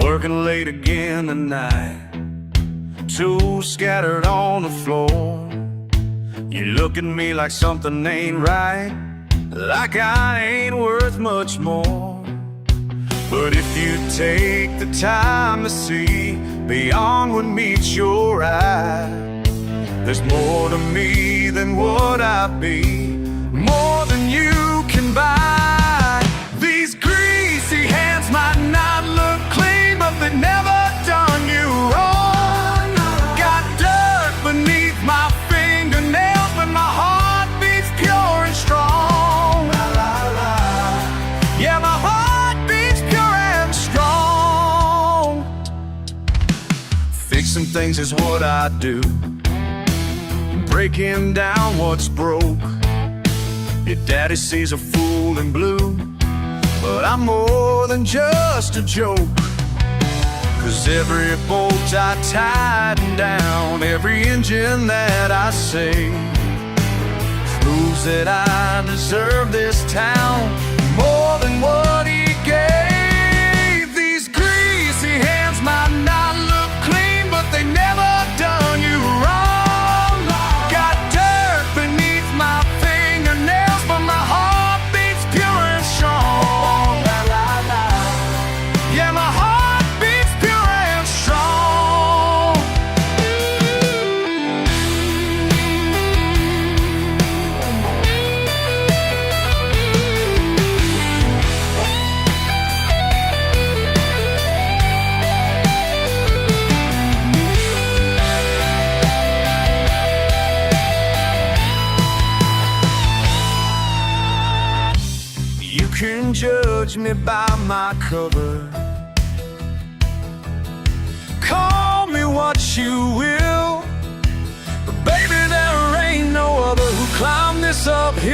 Working late again tonight, tools scattered on the floor. You look at me like something ain't right, like I ain't worth much more. But if you take the time to see beyond what meets your eye, there's more to me than what I be, more than you can buy. These greasy hands might not look clean, but they never done you wrong. Got dirt beneath my fingernails, but my heart beats pure and strong. La, la, la. Yeah, my heart beats pure and strong. Fixing things is what I do, breaking down what's broke. Your daddy sees a fool in blue, but I'm more than just a joke. 'Cause every bolt I tighten down, every engine that I save, proves that I deserve this town more than what he gave. These greasy hands might not look clean, but they never done you wrong. Got dirt beneath my fingernails, but my heart beats pure and strong. La, la, la. Yeah, my heart beats pure and strong. me by my cover. Call me what you will, but baby, there ain't no other who climbed this uphill.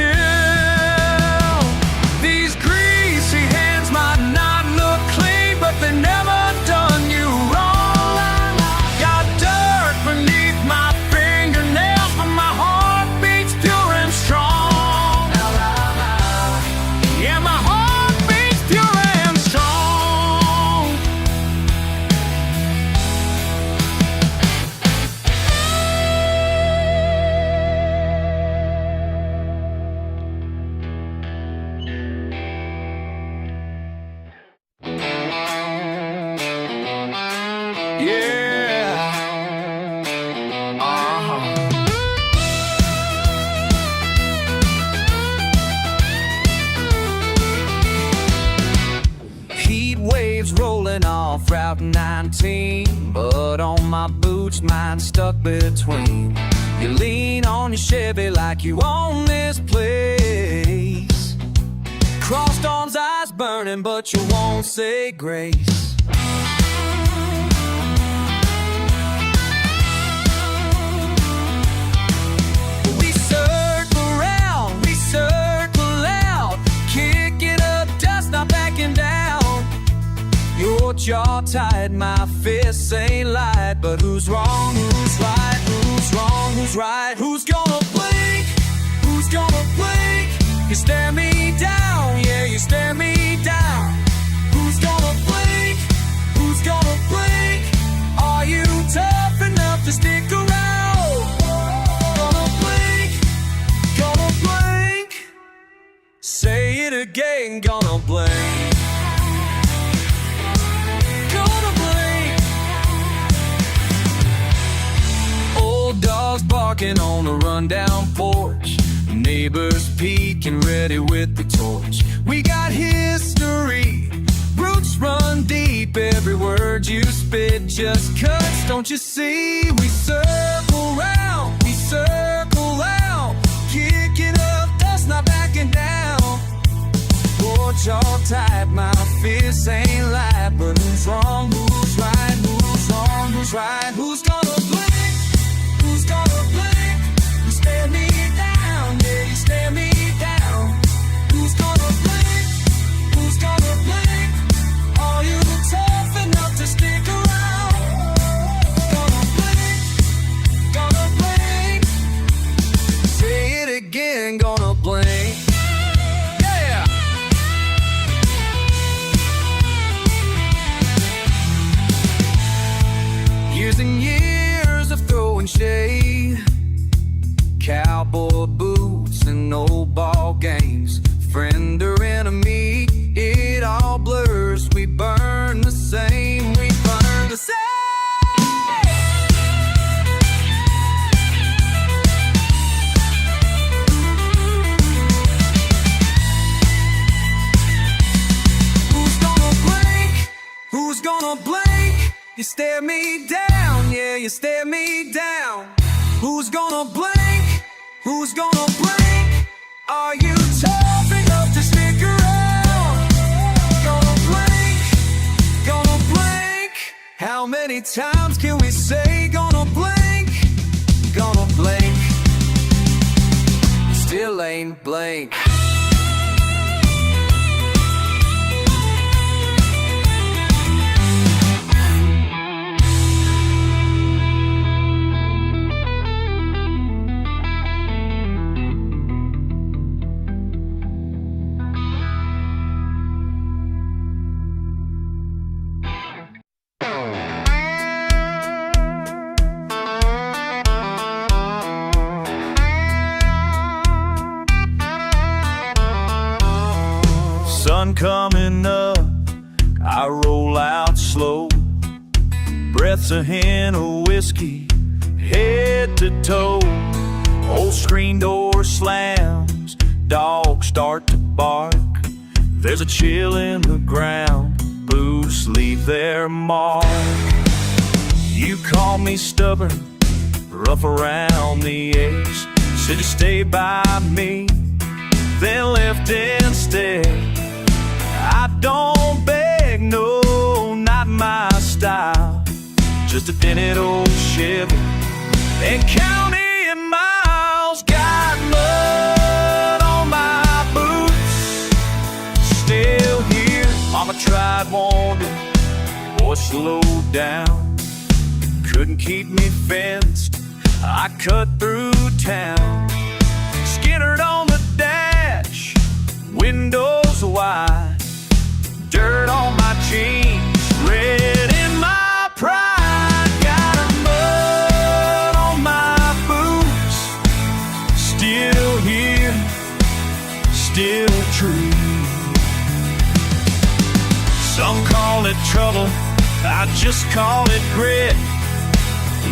These greasy hands might not look clean, but they never done you wrong. Got dirt beneath my fingernails, but my heart beats pure and strong. Yeah, my heart beats pure and strong. Yeah. Heat waves rolling off Route 19, but on my boots, mine stuck between. You lean on your Chevy like you own this place. Crossed arms, eyes burning, but you won't say grace. We circle round, we circle out, kicking up dust, not backing down. Your jaw tight, my fists ain't light, but who's wrong, who's right, who's wrong, who's right, who's gonna blink, who's gonna blink? You stare me down, yeah, you stare me down. Who's gonna blink, who's gonna blink? Are you tough enough to stick around? Gonna blink, gonna blink. Say it again, gonna blink. Dogs barking on a rundown porch, neighbors peeking ready with the torch. We got history, roots run deep. Every word you spit just cuts, don't you see? We circle round, we circle out, kicking up dust, not backing down. Your jaw tight, my fists ain't light, but who's wrong, who's right, who's wrong, who's right, who's gonna blink? Who's gonna blink? You stare me down, yeah, you stare me down. Who's gonna blink? Who's gonna blink? Are you tough enough to stick around? Gonna blink, gonna blink. Say it again, gonna blink. Yeah! Years and years of throwing shade, cowboy boots and old ball games, friend or enemy, it all blurs. We burn the same, we burn the same. Who's gonna blink? Who's gonna blink? You stare me down, yeah, you stare me down. Who's gonna blink? Who's gonna blink? Are you tough enough to stick around? Gonna blink, gonna blink. How many times can we say gonna blink? Gonna blink. Still ain't blink. Sun coming up, I roll out slow, breaths a hen of whiskey, head to toe. Old screen door slams, dogs start to bark. There's a chill in the ground, boots leave their mark. You call me stubborn, rough around the edge, said you stay by me, then left instead. I don't beg, no, not my style. Just a dented old Chevy and county miles. Got mud on my boots, still here. Mama tried warning, boy, slow down. Couldn't keep me fenced, I cut through town. Skinnered on the dash, windows wide, dirt on my jeans, red in my pride. Got a mud on my boots, still here, still true. Some call it trouble, I just call it grit.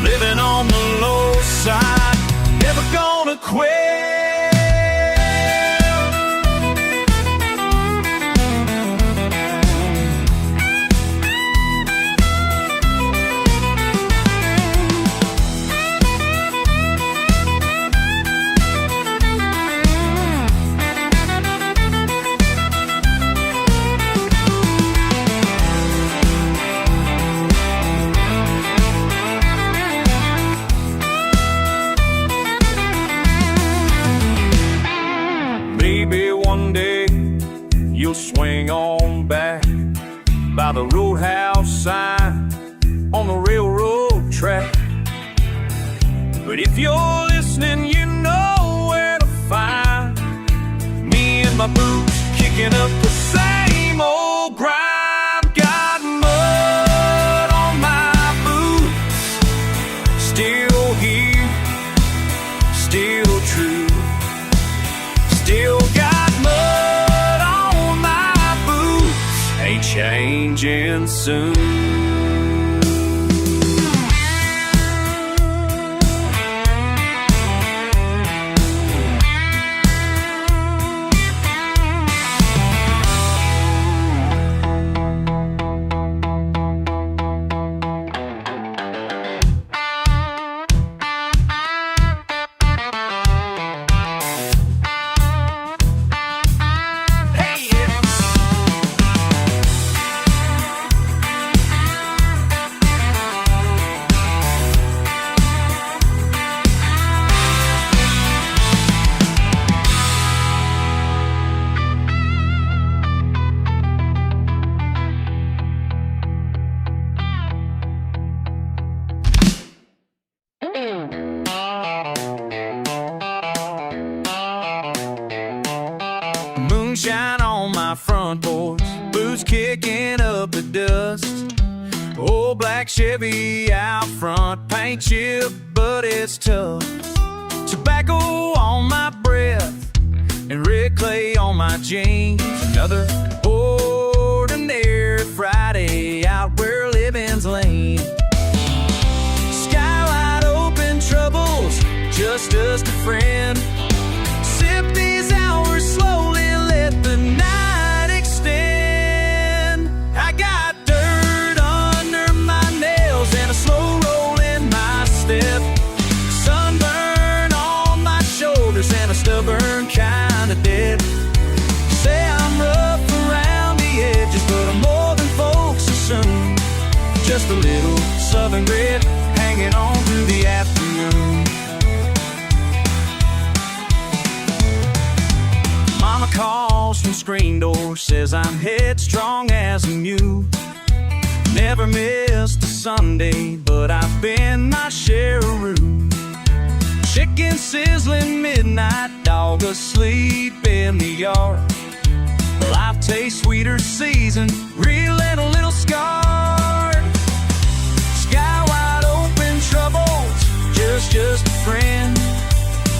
Living on the low side, never gonna quit. Maybe one day you'll swing on back by the roadhouse sign on the railroad track. But if you're listening, you know where to find me and my boots kicking up the same old grind. Got mud on my boots, still here, still true. Still got mud on my boots, ain't changing soon. Moonshine on my front porch, boots kicking up the dust. Old black Chevy out front, paint chip, but it's tough. Tobacco on my breath and red clay on my jeans. Another ordinary Friday out where living's lame. Sky wide open, troubles, just us to friend. Sip these hours slowly, let the night extend. I got dirt under my nails and a slow roll in my step. Sunburn on my shoulders and a stubborn kind of dead. Say I'm rough around the edges, but I'm more than folks assume. Just a little southern grit hanging on through the afternoon. Mama calls from screen door, says I'm headstrong as a mule. Never missed a Sunday, but I've been my share of rude. Chicken sizzling midnight, dog asleep in the yard. Life tastes sweeter seasoned, real and a little scarred. Sky wide open, troubles, just a friend.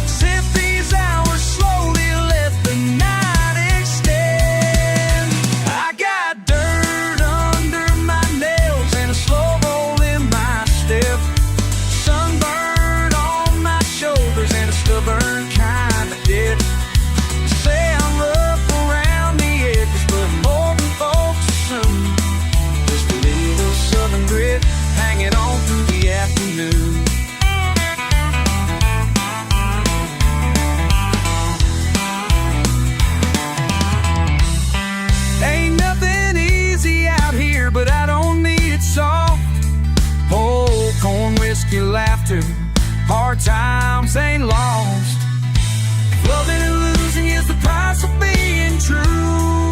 Sip these hours slowly, let the night extend. I got dirt under my nails and a slow roll in my step. Sunburn on my shoulders and a stubborn kind of dead. Say I'm rough around the edges, but more than folks assume. your laughter. Hard times ain't lost. Loving and losing is the price of being true.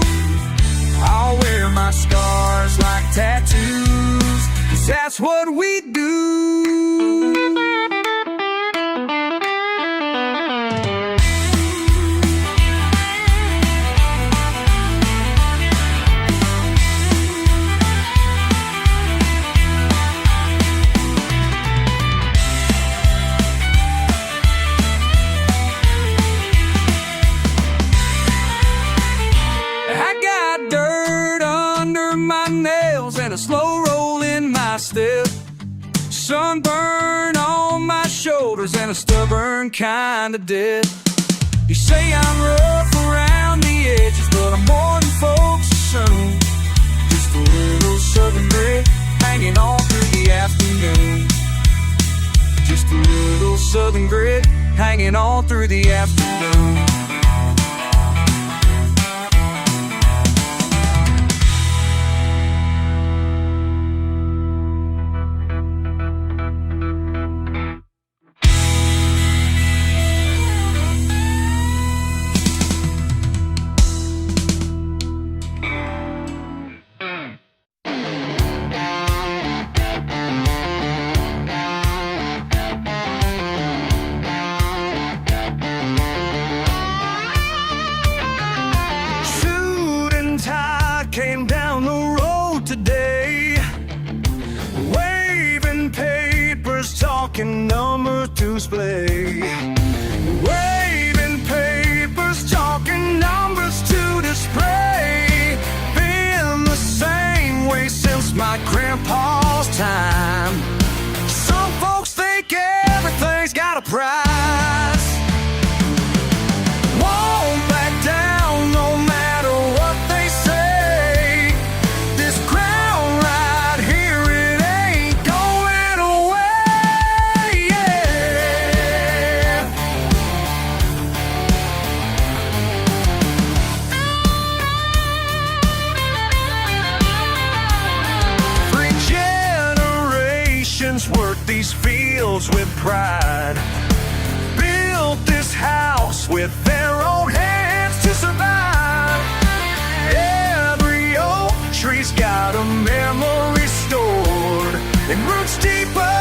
I'll wear my scars like tattoos, 'cause that's what we do. And a slow roll in my step, sunburn on my shoulders and a stubborn kind of debt. You say I'm rough around the edges, but I'm more than folks assume. Just a little southern grit hanging on through the afternoon. Just a little southern grit hanging on through the afternoon. Came down the road today, waving papers, talking number to display. Waving papers, talking numbers to display. Been the same way since my grandpa's time. Some folks think everything's got a price. Won't back down no matter what they say. Worked these fields with pride, built this house with their own hands to survive. Every oak tree's got a memory stored, and roots deeper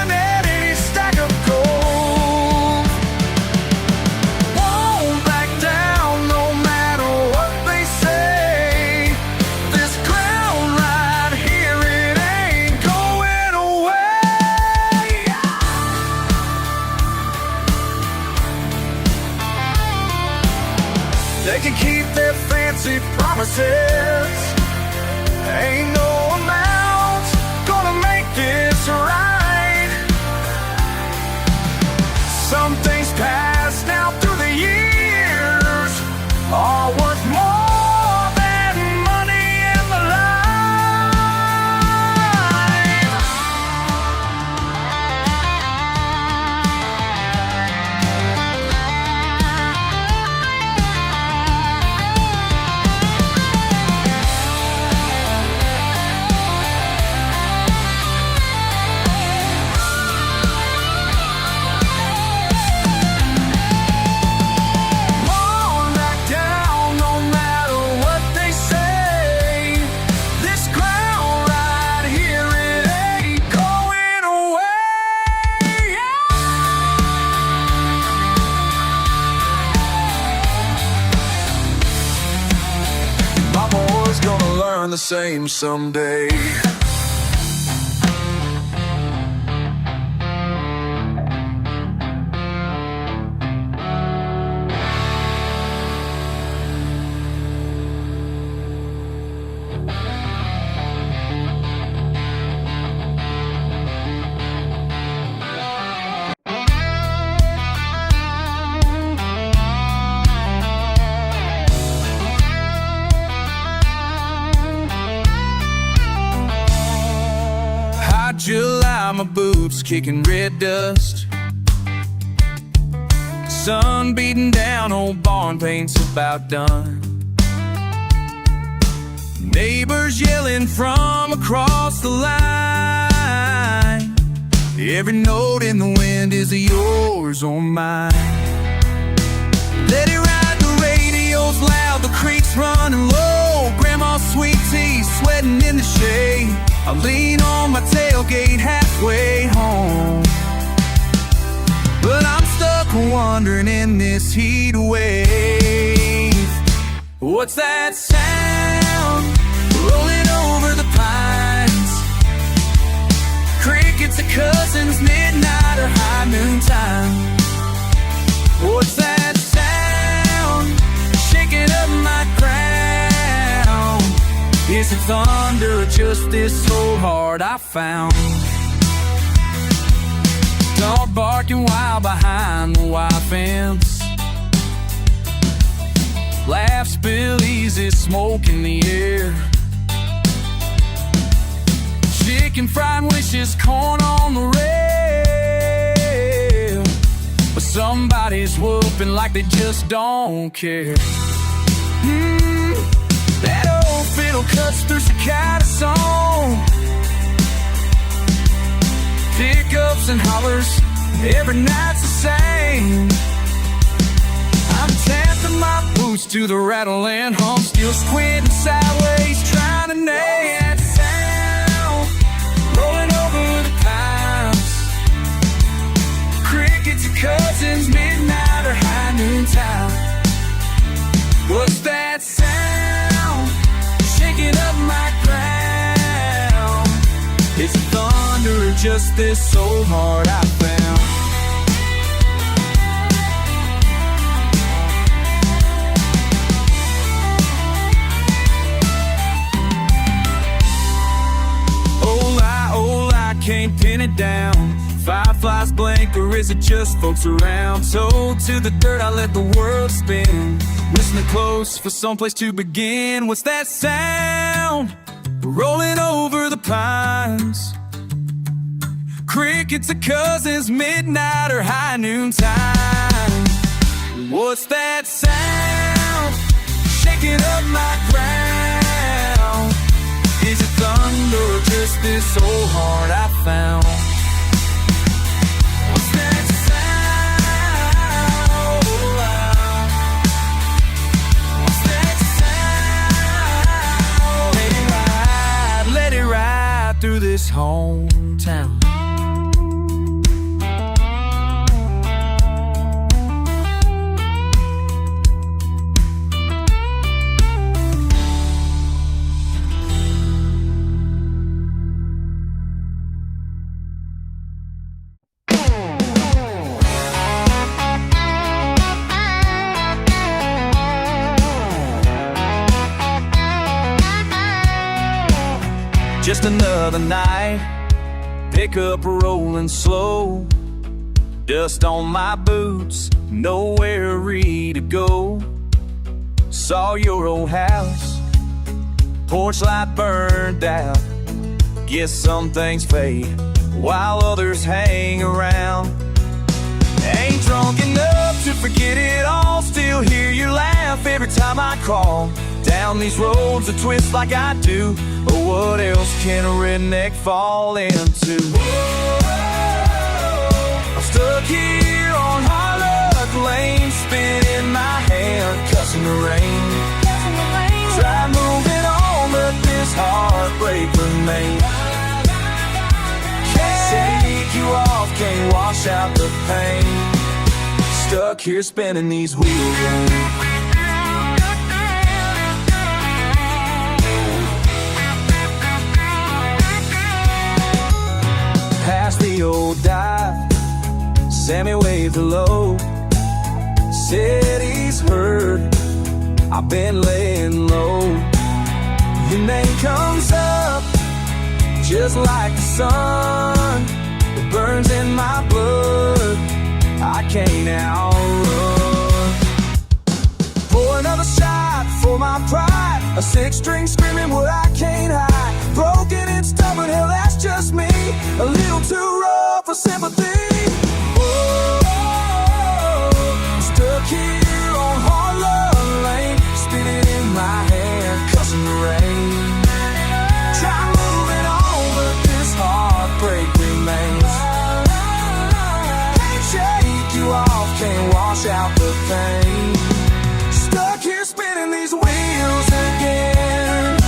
than any stack of gold. Won't back down no matter what they say. This ground right here, it ain't going away. They can keep their fancy promises. Ain't no amount gonna make this right. Some things passed down through the years are worth more than money in the life. The same someday. July, my boots kicking red dust. Sun beating down, old barn paint's about done. Neighbors yelling from across the line. Every note in the wind is yours or mine. Let it ride, the radio's loud, the creek's running low. Grandma's sweet tea sweating in the shade. I lean on my tailgate halfway home, but I'm stuck wandering in this heat wave. What's that sound rolling over the pines? Crickets are cousins, midnight or high noon time. What's that sound shaking up my crown? Is it thunder or just this old heart I found? Dog barking wild behind the wire fence. Laughs, billies, is smoke in the air. Chicken fried wishes, corn on the rail. But somebody's whooping like they just don't care. That old fiddle cuts through cicada song. Pickups and hollers, every night's the same. I'm tapping my boots to the rattling hum, still squinting sideways, trying to name that sound rolling over the pines. Crickets and cousins, midnight or high noon time. What's that sound shaking up my crown? Is it thunder or just this old heart I found? Oh, I can't pin it down. Fireflies blink, or is it just folks around? So to the dirt I let the world spin, listening close for someplace to begin. What's that sound rolling over the pines? Crickets are cousins, midnight or high noon time. What's that sound shaking up my ground? Is it thunder or just this old heart I found? What's that sound? What's that sound? Let it ride through this hometown. Just another night, pickup rolling slow. Dust on my boots, nowhere to go. Saw your old house, porch light burned out. Guess some things fade while others hang around. Ain't drunk enough to forget it all, still hear your laugh every time I call. Down these roads that twist like I do, but what else can a redneck fall into? I'm stuck here on Harlock Lane, spinning my hand, cussing the rain. Try moving on, but this heartbreak remains. Can't shake you off, can't wash out the pain. Stuck here spinning these wheels. Past the old dive, Sammy waved hello. Said he's heard I've been laying low. Your name comes up just like the sun. It burns in my blood, I can't outrun. Pour another shot for my pride, a six-string screaming what I can't hide. Broken and stubborn, hell that's just me, a little too raw for sympathy. Oh, I'm stuck here on Harlock Lane, spinning in my hand, cussing the rain. Try moving on, but this heartbreak remains. wash out the pain. Stuck here spinning these wheels again.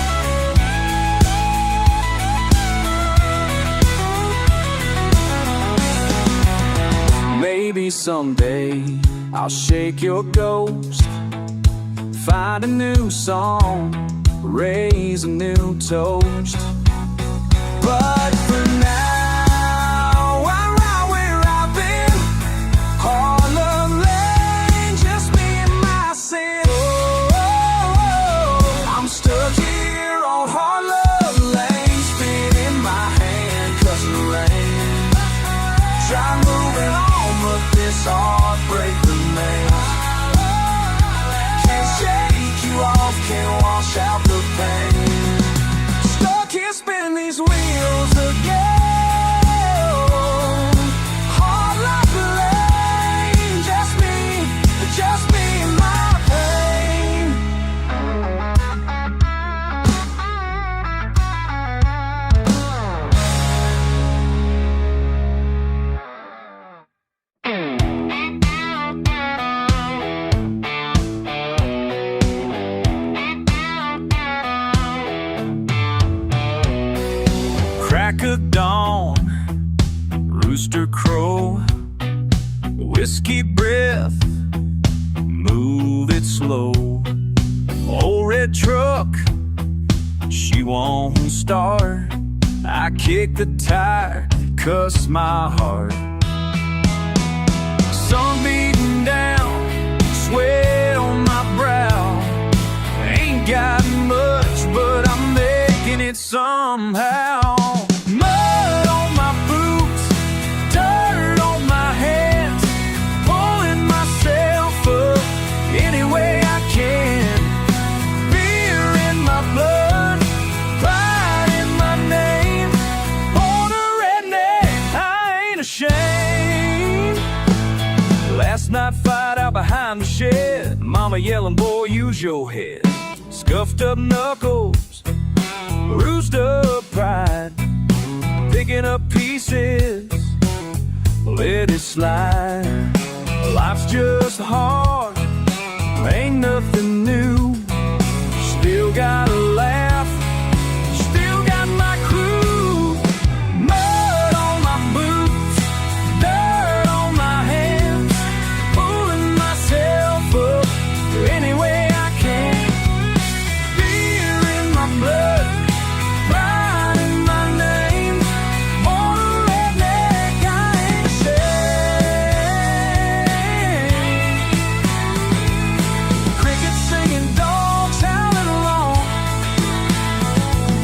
Maybe someday I'll shake your ghost, find a new song, raise a new toast. But for now, I'm right where I've been. Harlem Lane, just me and my sin. I'm stuck here on Harlem Lane, spinning my hand, cussing the rain. Try moving on, but this heartbreak remains. Can't shake you off, can't wash out the pain. Stuck here spinning these wheels again. Hard like a lane, just me and my pain. Crack of dawn, rooster crow, whiskey breath, move it slow. Old red truck, she won't start. I kick the tire, cuss my heart. Sun beating down, sweat on my brow. Ain't got much, but I'm making it somehow. Mud on my boots, dirt on my hands, pulling myself up any way I can. Beer in my blood, pride in my name. Born a redneck, I ain't ashamed. Last night fight out behind the shed, mama yelling, boy, use your head. Scuffed up knuckles, bruised up pride, picking up pieces, let it slide. Life's just hard, ain't nothing new. Still gotta laugh, still got my crew. Mud on my boots, dirt on my hands, pulling myself up any way I can. Beer in my blood, pride in my name. Born a redneck, I ain't ashamed. Crickets singing, dogs howling along.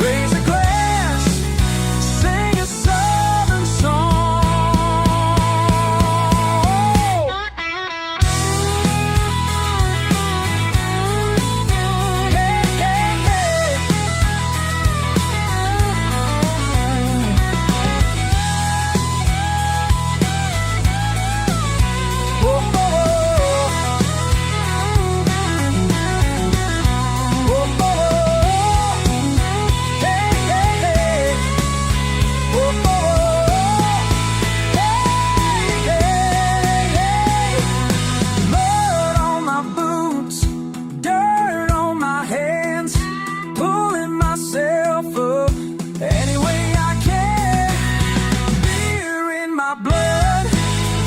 Raise a glass, sing a southern song. Hey, hey, hey. Whoa, whoa, whoa. Whoa, whoa, whoa. Hey, hey, hey. Whoa, whoa, whoa. Hey, hey, hey. Mud on my boots, dirt on my hands, pulling myself up any way I can. Beer in my blood,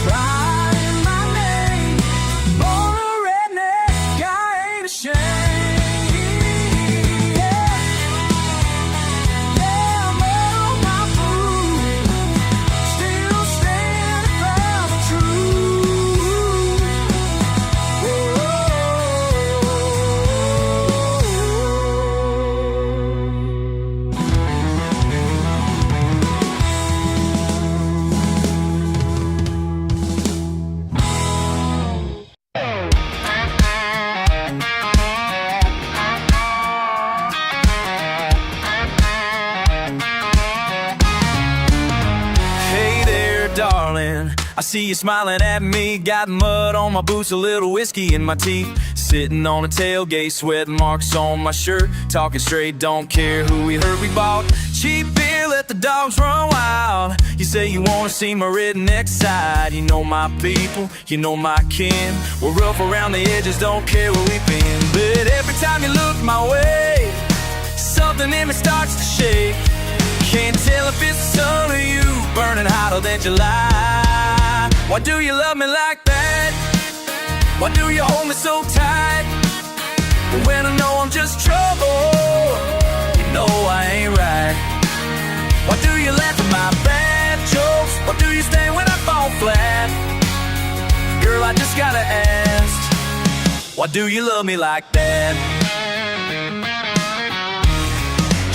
pride in my name. Born a redneck, I ain't ashamed. Yeah, yeah, mud on my boots, still stand proud and true. Hey there, darling, I see you smiling at me. Got mud on my boots, a little whiskey in my teeth. Sitting on a tailgate, sweat marks on my shirt. Talking straight, don't care who we hurt. We bought cheap beer, let the dogs run wild. You say you wanna see my redneck side. You know my people, you know my kin. We're rough around the edges, don't care where we've been. But every time you look my way, something in me starts to shake. Can't tell if it's the sun or you, burning hotter than July. Why do you love me like that? Why do you hold me so tight? When I know I'm just trouble, you know I ain't right. Why do you laugh at my bad jokes? Why do you stay when I fall flat? Girl, I just gotta ask, why do you love me like that?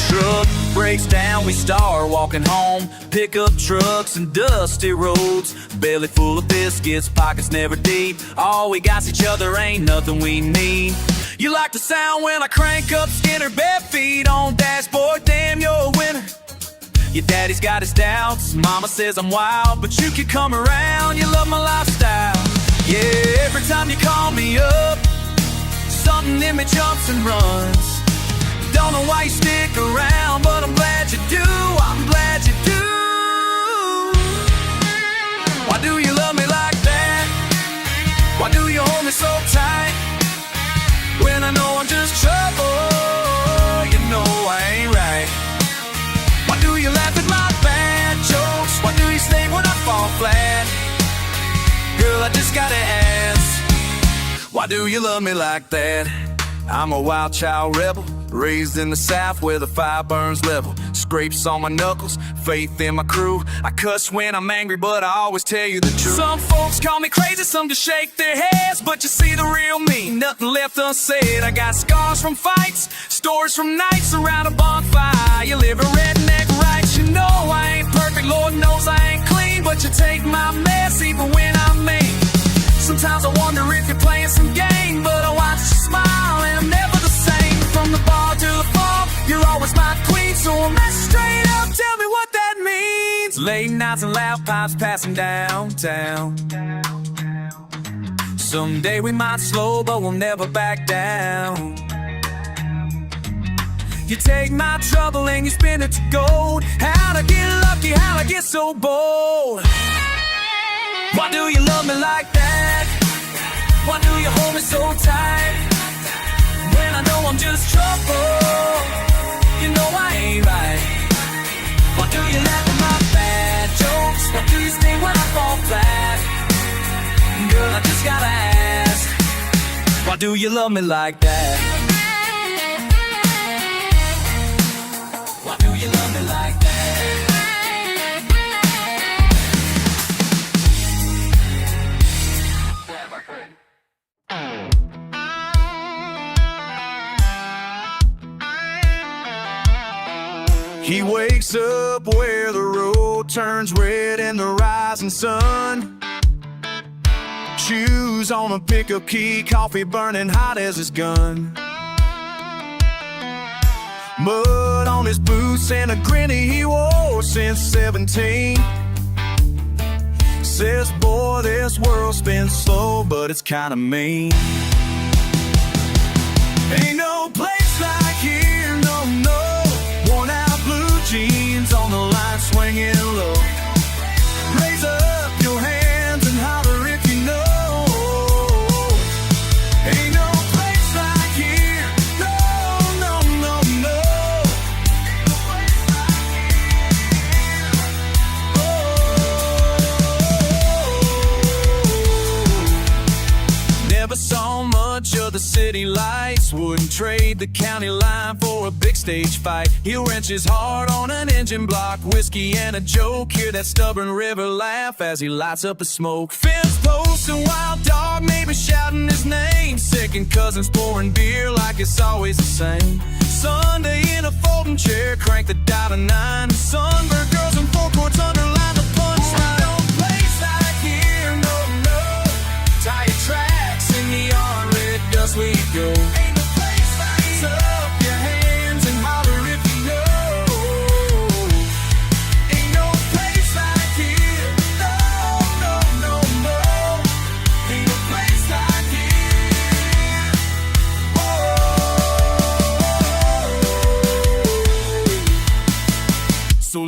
Truck breaks down, we start walking home. Pickup trucks and dusty roads, belly full of biscuits, pockets never deep. All we got's each other, ain't nothing we need. You like the sound when I crank up Skinner, bare feet on dashboard, damn, you're a winner. Your daddy's got his doubts, mama says I'm wild, but you can come around, you love my lifestyle. Yeah, every time you call me up, something in me jumps and runs. Don't know why you stick around, but I'm glad you do, I'm glad you do. Why do you love me like that? Why do you hold me so tight? When I know I'm just trouble, you know I ain't right. Why do you laugh at my bad jokes? Why do you stay when I fall flat? Girl, I just gotta ask, why do you love me like that? I'm a wild child rebel, raised in the South where the fire burns level. Scrapes on my knuckles, faith in my crew. I cuss when I'm angry, but I always tell you the truth. Some folks call me crazy, some just shake their heads, but you see the real me, nothing left unsaid. I got scars from fights, stories from nights around a bonfire. You live a redneck right, you know I ain't perfect, Lord knows I ain't clean, but you take my mess even when I'm mean. Sometimes I wonder if you're playing some game, but I watch you smile and I'm never the same. From the bar to the fall, you're always my queen, so I'm not straight up, tell me what that means. Late nights and loud pipes passing downtown. Someday we might slow, but we'll never back down. You take my trouble and you spin it to gold. How'd I get lucky, how'd I get so bold? Why do you love me like that? Why do you hold me so tight? When I know I'm just trouble, you know I ain't right. Why do you laugh at my bad jokes? Why do you stay when I fall flat? Girl, I just gotta ask, why do you love me like that? Why do you love me like that? He wakes up where the road turns red in the rising sun. Shoes on a pickup key, coffee burning hot as his gun. Mud on his boots and a grin he wore since 17. Says, boy, this world spins slow, but it's kinda mean. Ain't no place like here, no, no. Worn out blue jeans on the line swinging low. Raise up your hands and holler if you know. Ain't no place like here, no, no, no, no. Ain't no place like here. Oh. Never saw much of the city lights. Wouldn't trade the county line for a big stage fight. He'll wrench his heart on an engine block, whiskey and a joke. Hear that stubborn river laugh as he lights up a smoke. Fence posts and wild dog maybe shouting his name. Second cousins pouring beer like it's always the same. Sunday in a folding chair, crank the dial to 9. Sunburned girls and four courts underline the punchline. No place like here, no, no. Tie your tracks in the yard, red dust we go. Ain't no place like here. Up your hands and holler if you know. Ain't no place like here, no, no, no, no. Ain't no place like here. Oh. So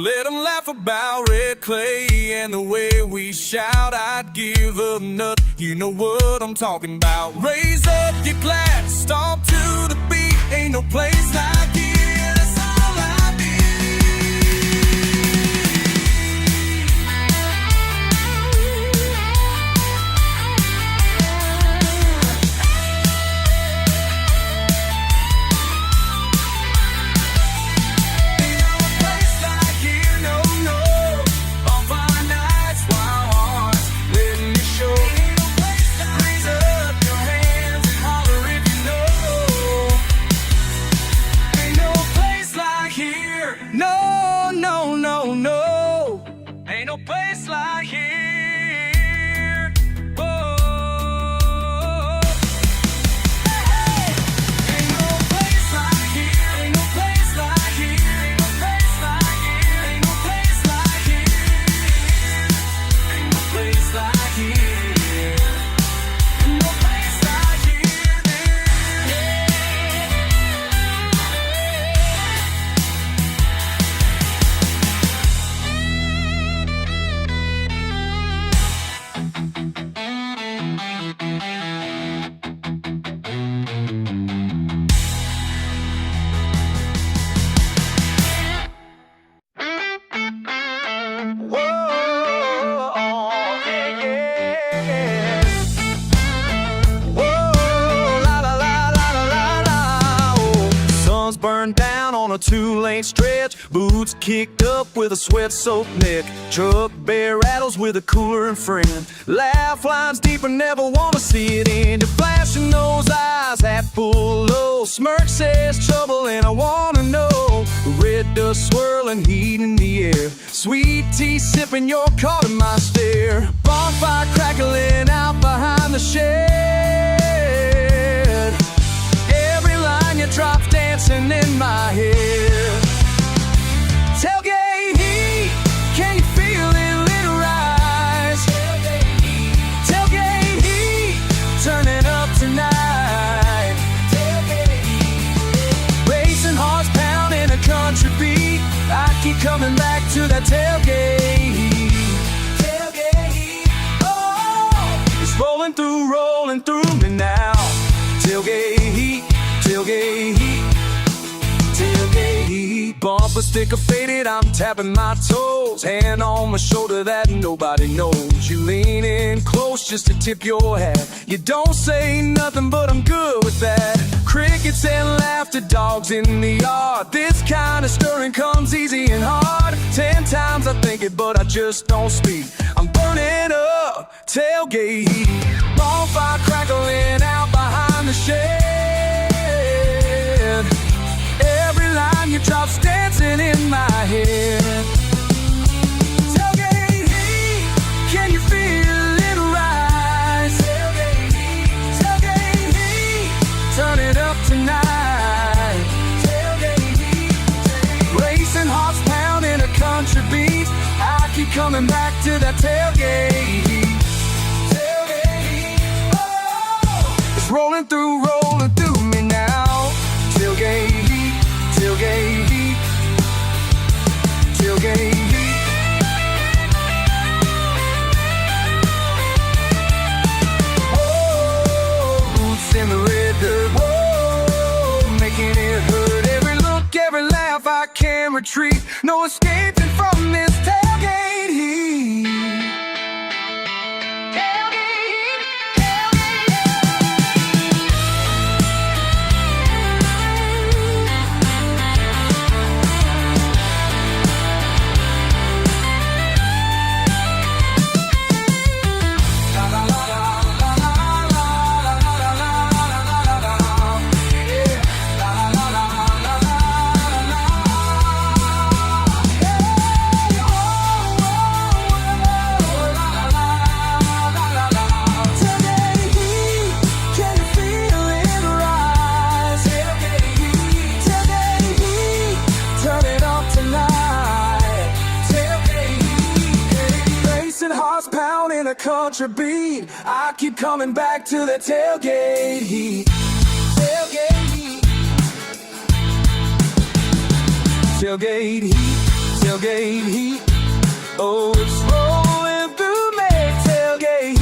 about red clay and the way we shout, I'd give a nut. You know what I'm talking about. Raise up your glass, stomp to the beat. Ain't no place like here, that's all I need. No, no, no, no, ain't no place like here. Oh, hey, ain't no place like here, ain't no place like here, ain't no place like here, ain't no place like here, ain't no place like here, ain't no place like here. Burned down on a two-lane stretch, boots kicked up with a sweat-soaked neck, truck bare rattles with a cooler and friend, laugh lines deep and never want to see it end. You're flashing those eyes, hat full low, smirk says trouble and I want to know. Red dust swirling, heat in the air, sweet tea sipping, you're caught in my stare. Bonfire crackling out behind the shed, every line you drop dancing in my head. Tailgate heat, can you feel it little rise? Tailgate heat, turn it up tonight. Racing hearts pounding a country beat, I keep coming back to that tailgate heat. Tailgate heat, oh, it's rolling through me now. Tailgate heat, tailgate heat, tailgate heat. Bumper sticker faded, I'm tapping my toes, hand on my shoulder that nobody knows. You lean in close just to tip your hat, you don't say nothing but I'm good with that. Crickets and laughter, dogs in the yard, this kind of stirring comes easy and hard. 10 times I think it but I just don't speak, I'm burning up. Tailgate heat, bonfire crackling out behind the shed, every line you drop's dancing in my head. Tailgate heat, can you feel it rise? Tailgate heat, turn it up tonight. Tailgate heat, racing hearts pounding a country beat, I keep coming back to that tailgate heat. Tailgate heat, oh, it's rolling through me now. Tailgate heat, tailgate heat, tailgate heat. Whoa, boots in the red dirt, whoa, making it hurt. Every look, every laugh, I can't retreat, no escaping from this tailgate heat. A country beat, I keep coming back to the tailgate heat. Tailgate heat, tailgate heat, tailgate heat, rolling through my tailgate.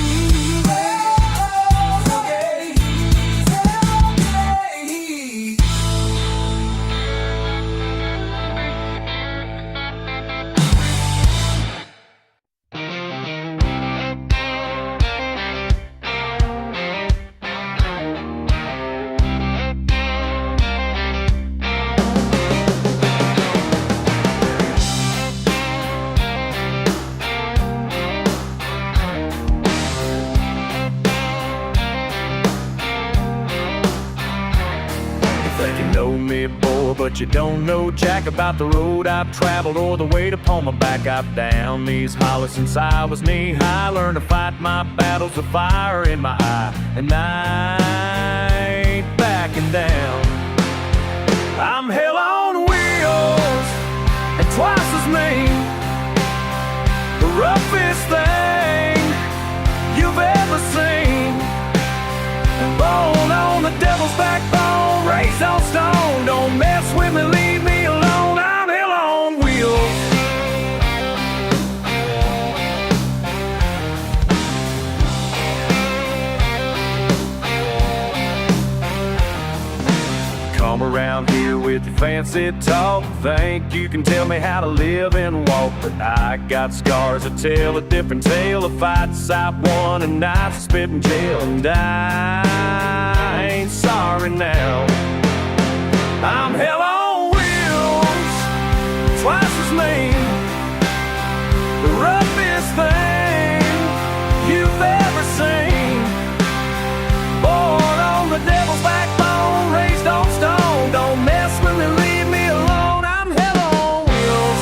Think you know me, boy, but you don't know jack about the road I've traveled or the weight upon my back. I've down these hollers since I was knee-high. Learned to fight my battles with fire in my eye, and I ain't backing down. I'm hell on wheels and twice as mean, the roughest thing you've ever seen. Born on the devil's backbone, raised on stone. Don't mess with me, leave me alone. I'm hell on wheels. Come around here with your fancy talk. Think you can tell me how to live and walk, but I got scars that tell a different tale of fights I've won and nights I spent in jail, and I ain't sorry now. I'm hell on wheels, twice as mean, the roughest thing you've ever seen. Born on the devil's backbone, raised on stone. Don't mess with me, leave me alone. I'm hell on wheels.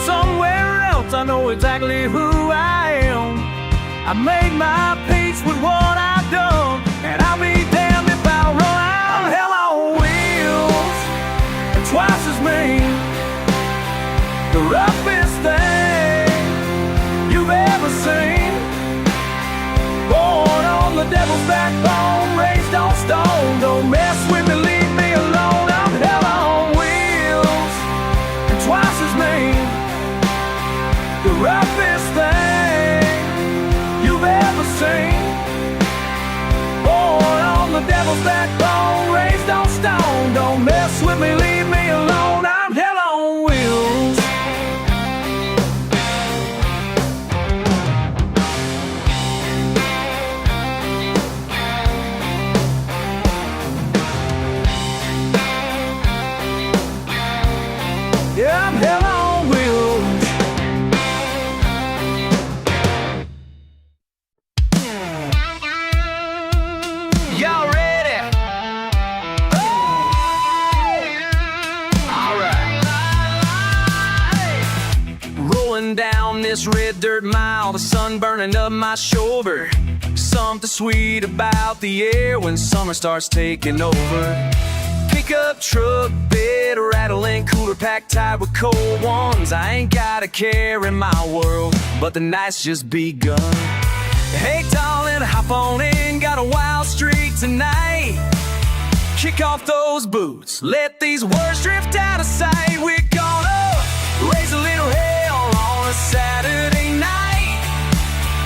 Somewhere else, I know exactly who I am. I made my peace with what I've done, and I'll be damned if I run. I'm hell on wheels, and twice as mean, the roughest thing you've ever seen. Born on the devil's backbone, raised on stone. Don't mess with me, leave me alone. I'm hell on wheels, and twice as mean, the roughest thing you've ever seen. Born on the devil's backbone, raised on stone. Don't mess with me, leave me alone. I'm hell on wheels. Yeah, I'm hell on wheels. Y'all ready? Alright. Rolling down this red dirt mile, the sun burning up my shoulder. Something sweet about the air when summer starts taking over. Pickup truck bed rattling, cooler packed tied with cold ones. I ain't got a care in my world, but the night's just begun. Hey darling, hop on in, got a wild streak tonight. Kick off those boots, let these words drift out of sight. We're gonna raise a little hell on a Saturday night,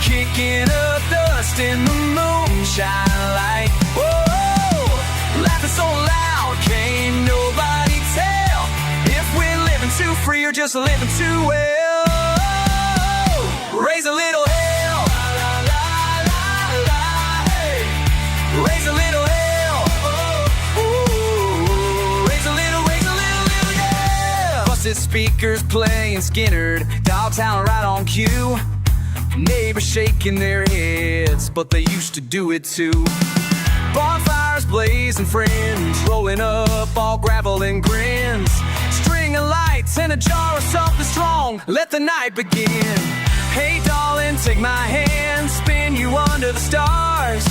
kicking up dust in the moonshine light. Whoa, laughing so loud, can't nobody tell if we're living too free or just living too well. Raise a little hell, la la la la, hey. Raise a little hell, ooh, raise a little, yeah. Busted speakers playing Skinner, Dogtown right on cue. Neighbors shaking their heads, but they used to do it too. Bonfires blazing, friends rolling up, all gravel and grins. String singing lights and a jar of something strong. Let the night begin. Hey darling, take my hand, spin you under the stars.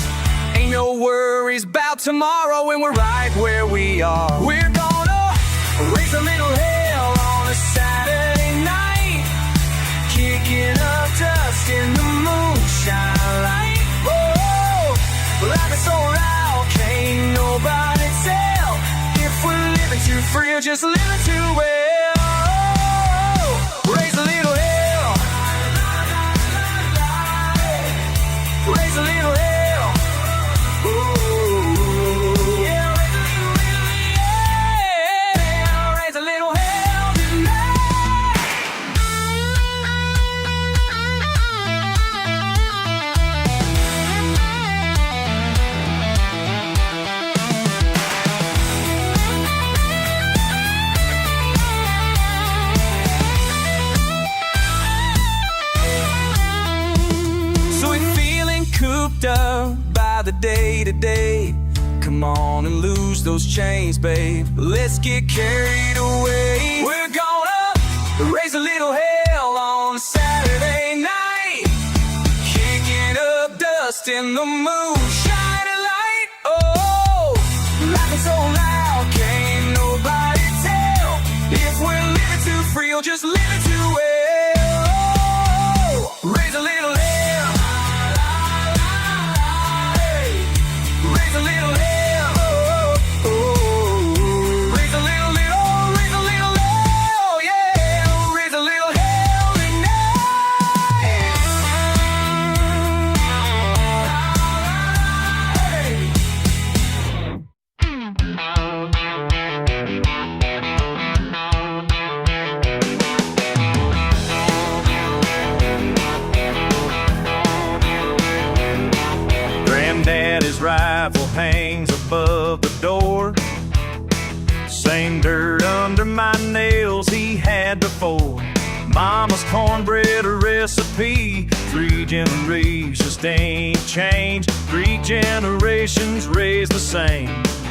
Ain't no worries about tomorrow when we're right where we are. We're gonna raise a little hell on a Saturday night, kicking up dust in the moonshine light. Whoa, life is so loud, can't nobody tell if we're living too free or just living too well. Raise a little hell, raise a little hell. Cooped up by the day to day. Come on and lose those chains, babe. Let's get carried away. We're gonna raise a little hell on a Saturday night, kicking up dust in the moonshine light. Oh, life is so loud, can't nobody tell if we're living too free or just living too well. Oh, raise a little hell. Raise a little hell, oh, oh. Raise a little, raise a little hell, yeah. Raise a little hell Granddaddy's rifle hangs above the door. Same dirt under my nails he had before. Mama's cornbread a recipe. 3 generations ain't changed. 3 generations raised the same.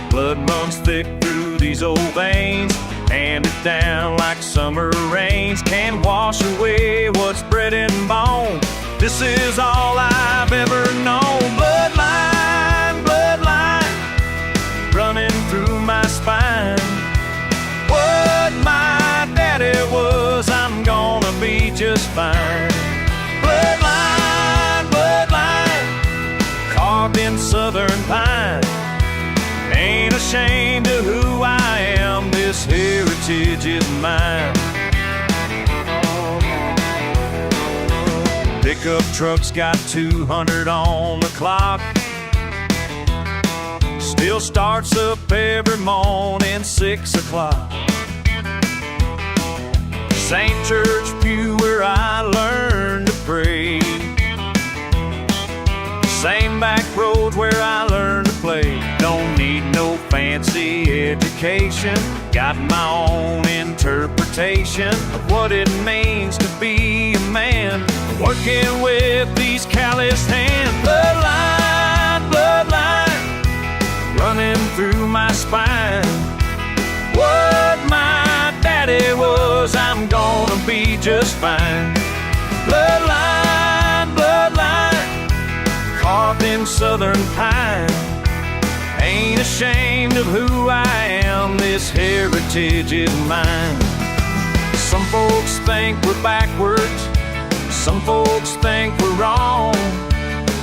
Blood runs thick through these old veins, handed down like summer rains. Can't wash away what's bred and bone. This is all I've ever known. Bloodline, bloodline, running through my spine. What my daddy was, I'm gonna be just fine. Bloodline, bloodline, carved in southern pine. Ain't ashamed of who I am, this heritage is mine. Pickup truck's got 200 on the clock. Still starts up every morning 6 o'clock. Same church pew where I learned to pray. Same back roads where I learned to play. Don't need no fancy education. Got my own interpretation of what it means to be a man, working with these calloused hands. Bloodline, bloodline, running through my spine. What my daddy was, I'm gonna be just fine. Bloodline, bloodline, carved in southern pine. Ain't ashamed of who I am, this heritage is mine. Some folks think we're backwards, some folks think we're wrong,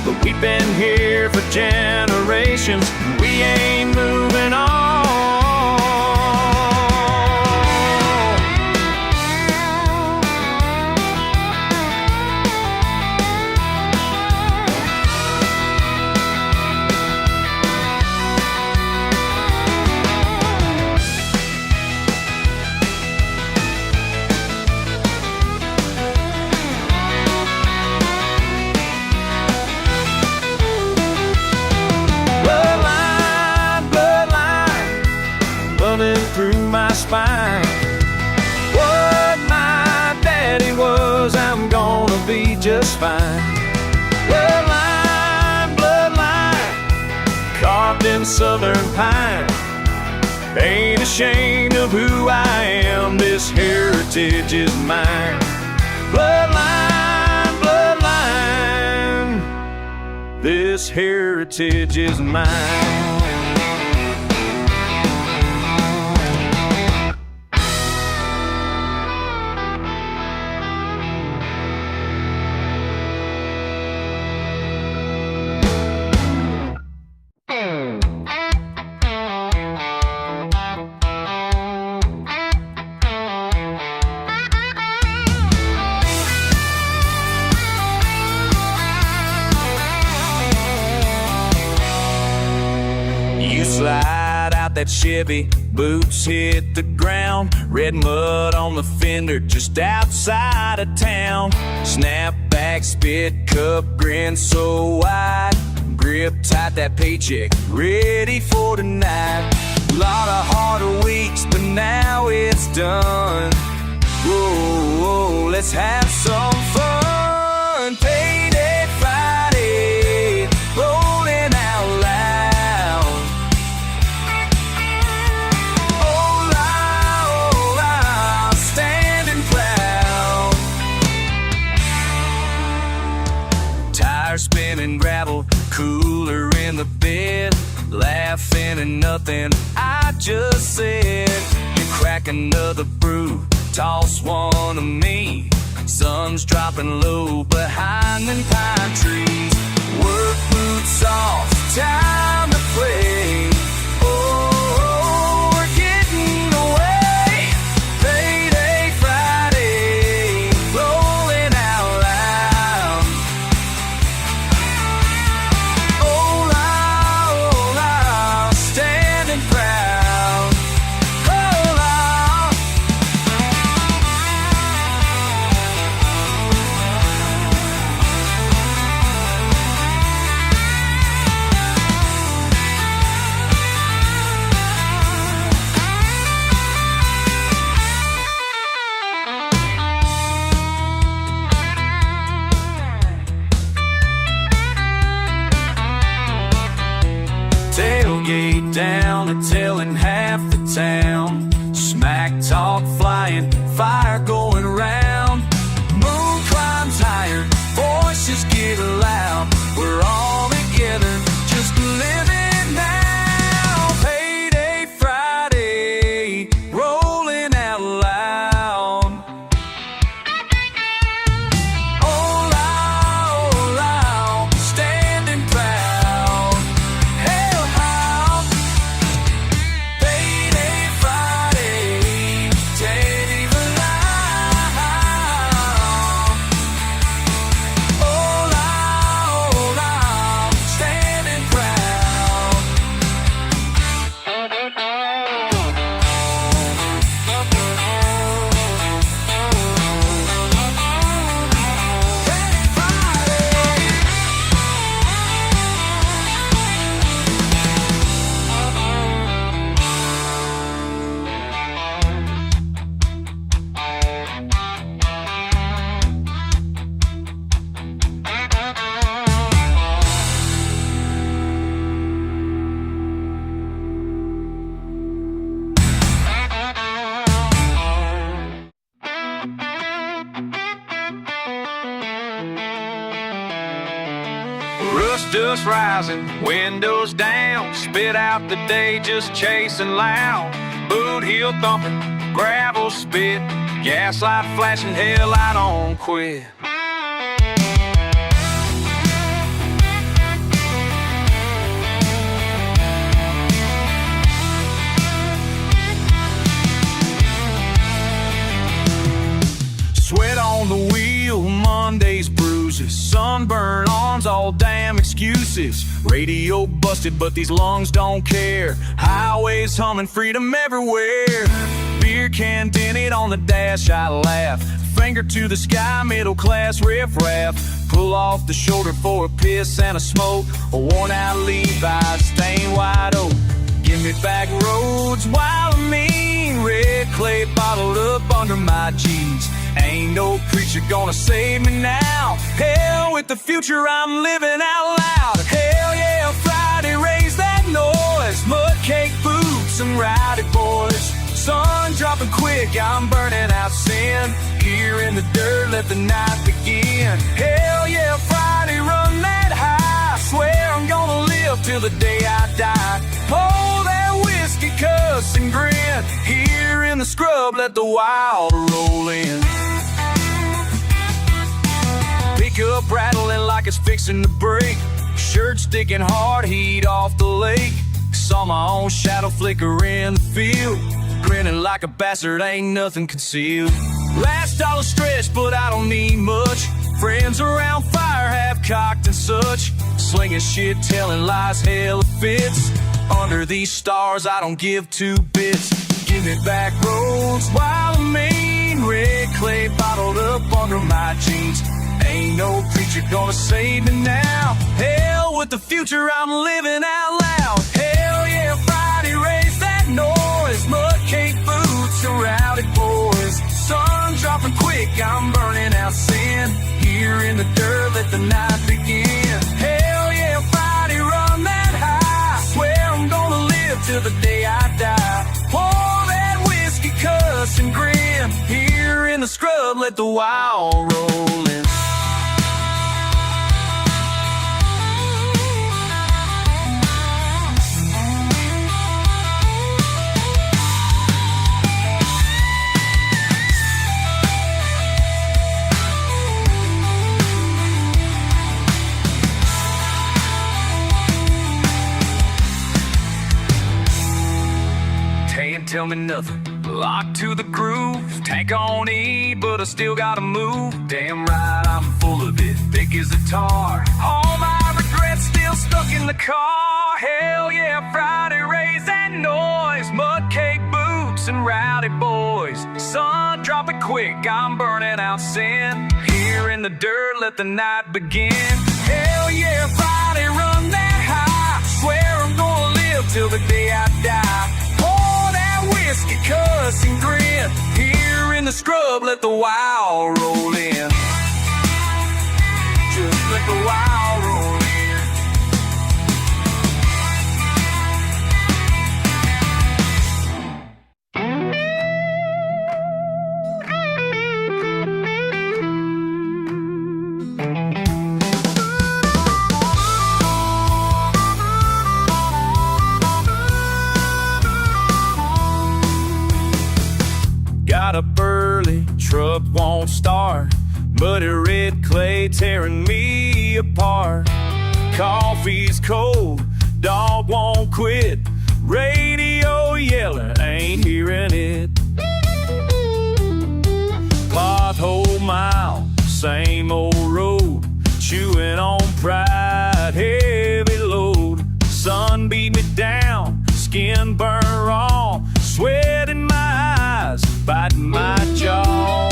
but we've been here for generations, we ain't moving on. Through my spine. What my daddy was, I'm gonna be just fine. Bloodline, bloodline, carved in southern pine. Ain't ashamed of who I am, this heritage is mine. Bloodline, bloodline, this heritage is mine. Slide out that Chevy, boots hit the ground, red mud on the fender just outside of town. Snapback, spit cup, grin so wide, grip tight that paycheck, ready for tonight. Lot of harder weeks, but now it's done. Whoa, whoa, let's have some fun. Payday Friday, rolling out loud. Spinning gravel, cooler in the bed, laughing at nothing I just said. You crack another brew, toss one of me. Sun's dropping low behind them pine trees. Work boots off, time to play. Oh, we're getting away. Payday Friday, rolling out loud. Tailgate down and telling half the town. Smack talk flying, fire going round. Moon climbs higher, voices get loud. We're all together, just living now. Payday Friday, rolling out loud. Oh loud, standing proud. Hell how. Payday Friday, can't even lie. Oh loud, standing proud. Payday Friday. Rust dust rising, windows down, spit out the day just chasing loud. Boot heel thumping, gravel spit, gaslight flashing, hell I don't quit. Sweat on the wheel, Monday's bruises, sunburn arms, all damn excuses. Radio busted, but these lungs don't care. Highways humming, freedom everywhere. Beer can dented on the dash, I laugh. Finger to the sky, middle class riff-raff. Pull off the shoulder for a piss and a smoke. A worn out Levi's, stained wide open. Give me back roads while I mean. Red clay bottled up under my jeans. Ain't no preacher gonna save me now. Hell with the future, I'm living out loud. Hell yeah, Friday, raise that noise. Mud cake boots, boots and rowdy boys. Sun dropping quick, I'm burning out sin. Here in the dirt, let the night begin. Hell yeah, Friday, run that high. Swear I'm gonna live till the day I die. Pour that whiskey, cuss and grin. Here in the scrub, let the wild roll in. Pickup rattling like it's fixing to break. Shirt sticking hard, heat off the lake. Saw my own shadow flicker in the field. Grinning like a bastard, ain't nothing concealed. Last dollar stretch, but I don't need much. Friends around fire, half cocked and such. Slinging shit, telling lies, hell it fits. Under these stars, I don't give two bits. Give me back roads while the main red clay bottled up under my jeans. Ain't no preacher gonna save me now. Hell with the future, I'm living out loud. Hell yeah, Friday, raise that noise. Mud cake boots and rowdy boys. Sun dropping quick, I'm burning out sin. Here in the dirt, let the night begin. Hell yeah, Friday, run that high. Swear I'm gonna live till the day I die. Pour that whiskey, cuss and grin. Here in the scrub, let the wild roll in. Tell me nothing, locked to the groove. Tank on E, but I still gotta move. Damn right, I'm full of it, thick as a tar. All my regrets still stuck in the car. Hell yeah, Friday, raise that noise. Mud cake boots and rowdy boys. Sun dropping quick, I'm burning out sin. Here in the dirt, let the night begin. Hell yeah, Friday, run that high. Swear I'm gonna live till the day I die. Whiskey, cuss and grin. Here in the scrub, let the wild roll in. Just let the wild roll in. Got a burly truck, won't start. Muddy red clay tearing me apart. Coffee's cold, dog won't quit. Radio yelling, ain't hearing it. Cloth hole mile, same old road. Chewing on pride, heavy load. Sun beat me down, skin burn raw. Sweat in my eyes, biting my jaw.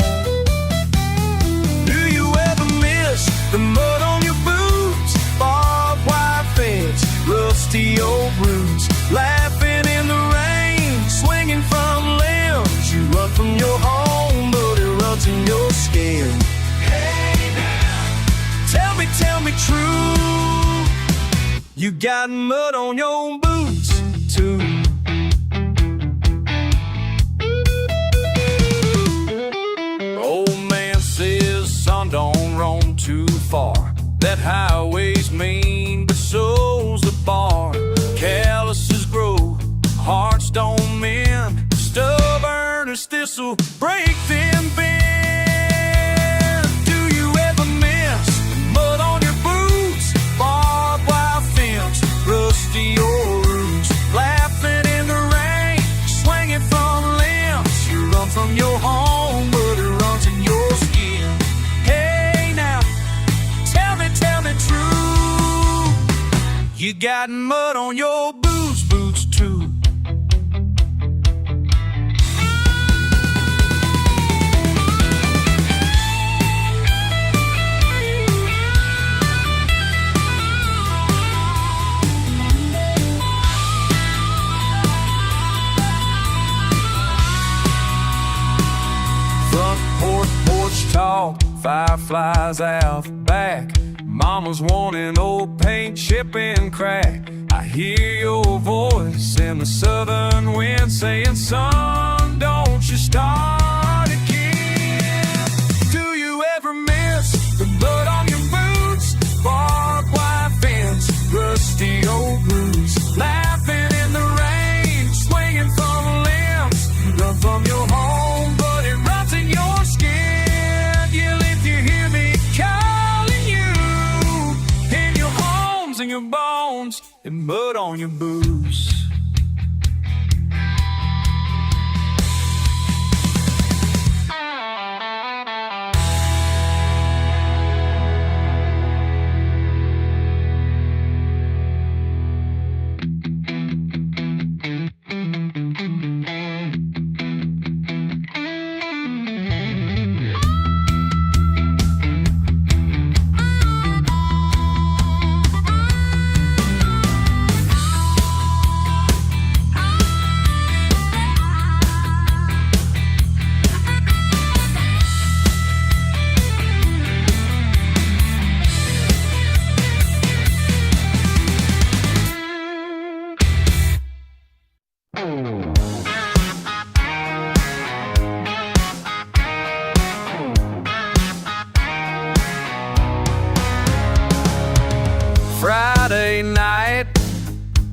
Do you ever miss the mud on your boots? Barbed wire fence, rusty old roots. Laughing in the rain, swinging from limbs. You run from your home, but it runs in your skin. Hey now, tell me true. You got mud on your boots too. Don't roam too far. That highway's mean, but so's the bar. Calluses grow, hearts don't mend. Stubborn as thistle, break them bend. Do you ever miss mud on your boots? Barbed wire fence, rusty old roots. Laughing in the rain, swinging from limbs. You run from your home, but it runs in your skin. You got mud on your boots too. Front porch talk, Fireflies out back, mama's wanting old paint, chipping crack. I hear your voice in the southern wind saying, son, don't you start again. Do you ever miss the blood on your boots, barbed wire fence, rusty old roots, laughing in the rain, swinging from limbs? You run from your home, but it runs in your skin. Yell if you hear me calling you, in your homes and your bones, and mud on your boots. Friday night,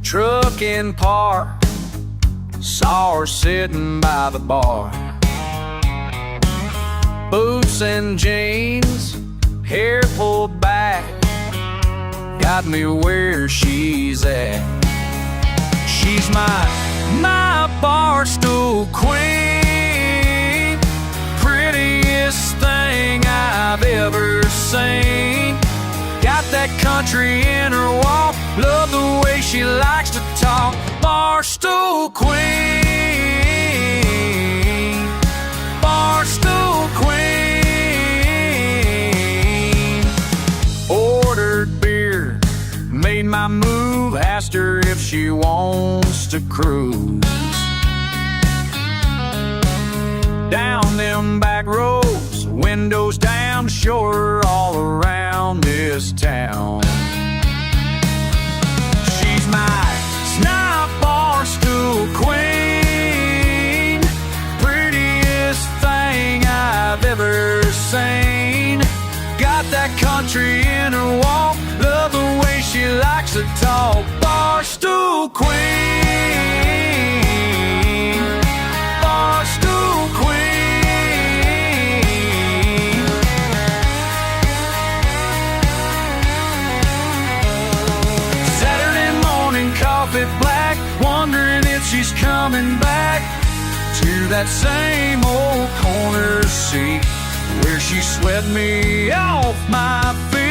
truck in park, saw her sitting by the bar. Boots and jeans, hair pulled back, got me where she's at. She's my bar stool queen, prettiest thing I've ever seen. Got that country in her walk, love the way she likes to talk. Barstool queen, barstool queen. Ordered beer, made my move, asked her if she wants to cruise. Down them back roads, windows down, show her all around this town. She's my snipe barstool queen, prettiest thing I've ever seen. Got that country in her walk, love the way she likes to talk. Barstool queen, barstool queen. Coffee black, wondering if she's coming back to that same old corner seat where she swept me off my feet.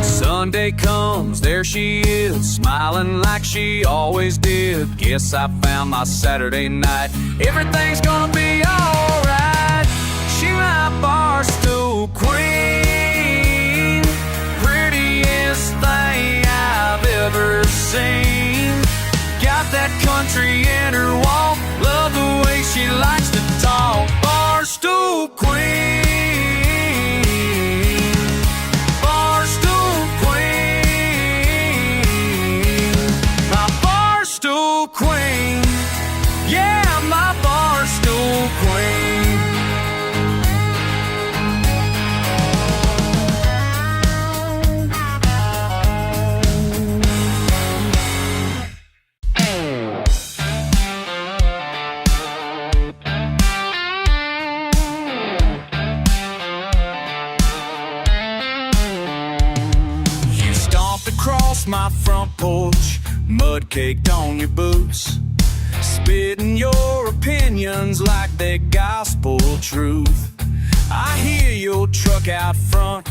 Sunday comes, there she is, smiling like she always did. Guess I found my Saturday night, everything's gonna be alright. She my barstool queen, prettiest thing I've ever seen. Got that country in her walk, love the way she likes to talk. Barstool queen, queen, yeah, my barstool queen. You stomped across my front porch, mud caked on your boots, spitting your opinions like they're gospel truth. I hear your truck out front,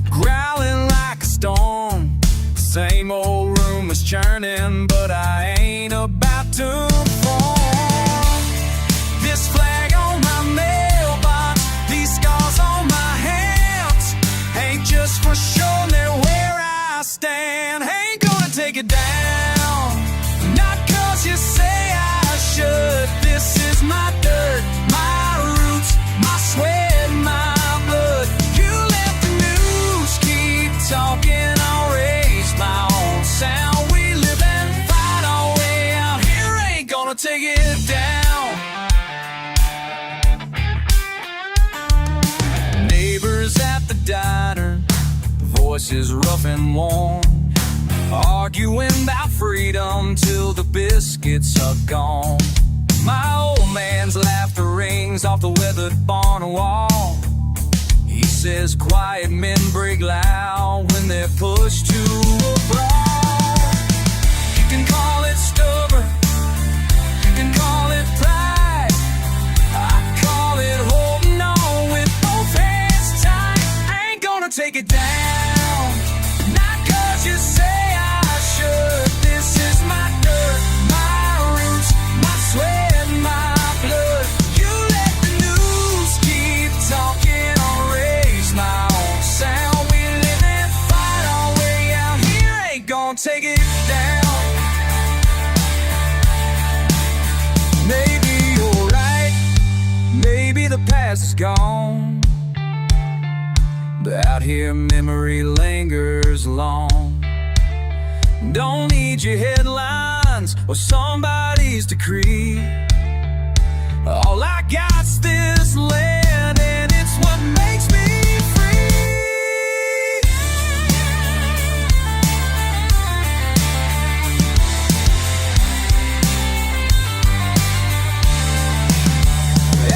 growling like a storm. Same old room is churning, but I ain't about to perform. gonna take it down. Neighbors at the diner, voices rough and warm, arguing about freedom till the biscuits are gone. My old man's laughter rings off the weathered barn wall. He says quiet men break loud when they're pushed to a brawl. You can call it stubborn, you can call it pride, I call it holding on with both hands tight. I ain't gonna take it down, not 'cause you say I should. This is my dirt, my roots, my sweat, my blood. You let the news keep talking or raise my own sound. We live and fight our way out here, ain't gonna take it down. Maybe you're right, maybe the past is gone, but out here memory lingers long. Don't need your headlines or somebody's decree. All I got's this land, and it's what makes me free.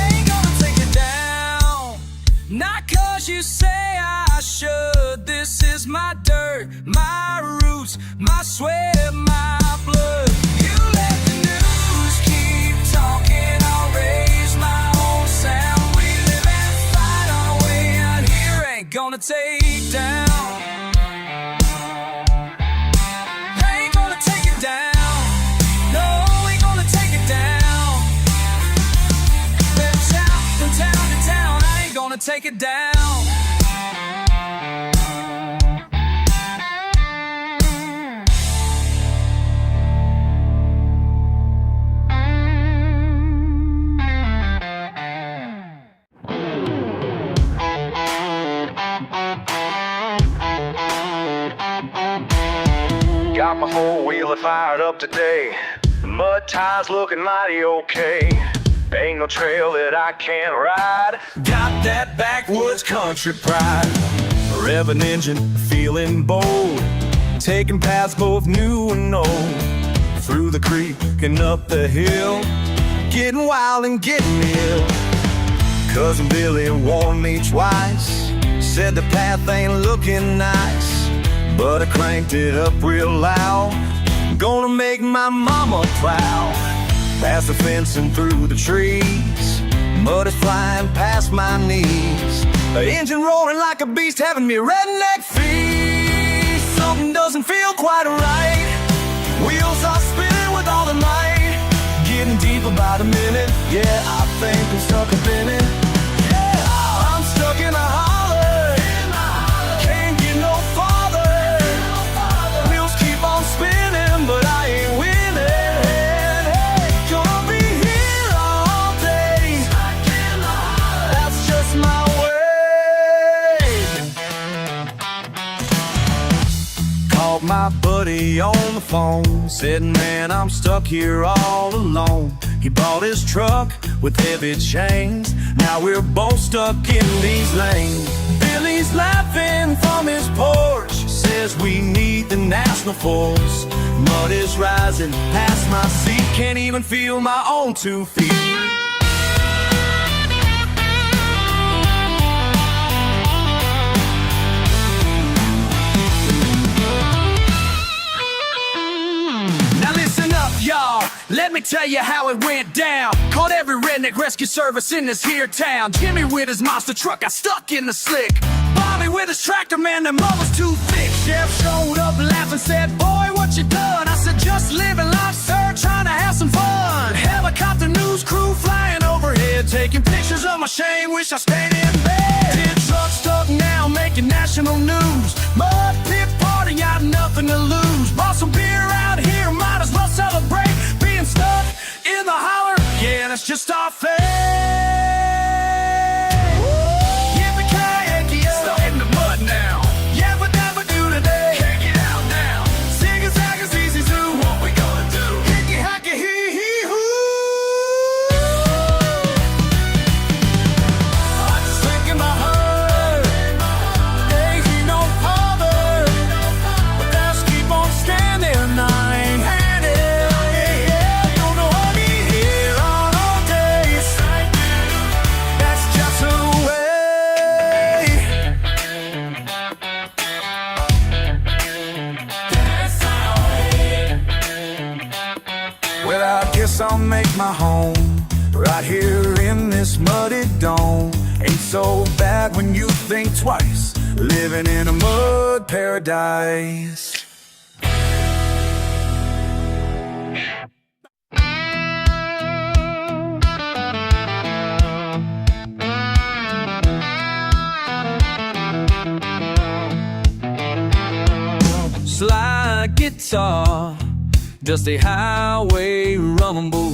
Ain't gonna take it down, not 'cause you say I should. This is my dirt, my roots, my sweat, my blood. You let the news keep talking, I'll raise my own sound. We live and fight our way out here, ain't gonna take down. Ain't gonna take it down, no, ain't gonna take it down. From town to town, I ain't gonna take it down. Got my four-wheeler fired up today. The mud tires looking mighty okay. Ain't no trail that I can't ride. Got that backwoods country pride. Revving engine, feeling bold. Taking paths both new and old. Through the creek and up the hill. Getting wild and getting ill. Cousin Billy warned me twice. Said the path ain't looking nice, but I cranked it up real loud. Gonna make my mama proud. Past the fence and through the trees, mud is flying past my knees. The engine roaring like a beast, having me redneck feet. Something doesn't feel quite right. Wheels are spinning with all the might. Getting deep about a minute. Yeah, I think I'm stuck up in it. Yeah, I'm stuck in a holler. Can't get no farther. Wheels keep on spinning, but I ain't winning. Hey, gonna be here all day. That's just my way. Called my buddy on the phone, said, man, I'm stuck here all alone. He bought his truck with heavy chains. Now we're both stuck in these lanes. Billy's laughing from his porch, says we need the national force. Mud is rising past my seat, can't even feel my own 2 feet. Y'all, let me tell you how it went down. Called every redneck rescue service in this here town. Jimmy with his monster truck got stuck in the slick. Bobby with his tractor, man, the mud was too thick. Chef showed up laughing, said, boy, what you done? I said, just living life, sir, trying to have some fun. Helicopter news crew flying overhead, taking pictures of my shame, wish I stayed in bed. Tin truck stuck now, making national news. Mud pit party, got nothing to lose. Bought some beer out here, might as well celebrate. Being stuck in the holler, yeah, that's just our fate. Stuck in the mud now. Yeah, but never do today. Can't get out now. Zig-a-zag is easy to. What we gonna do? Hickey hacky hee hee hoo. my home, right here in this muddy dome. Ain't so bad when you think twice, living in a mud paradise. Slide guitar, dusty highway rumble.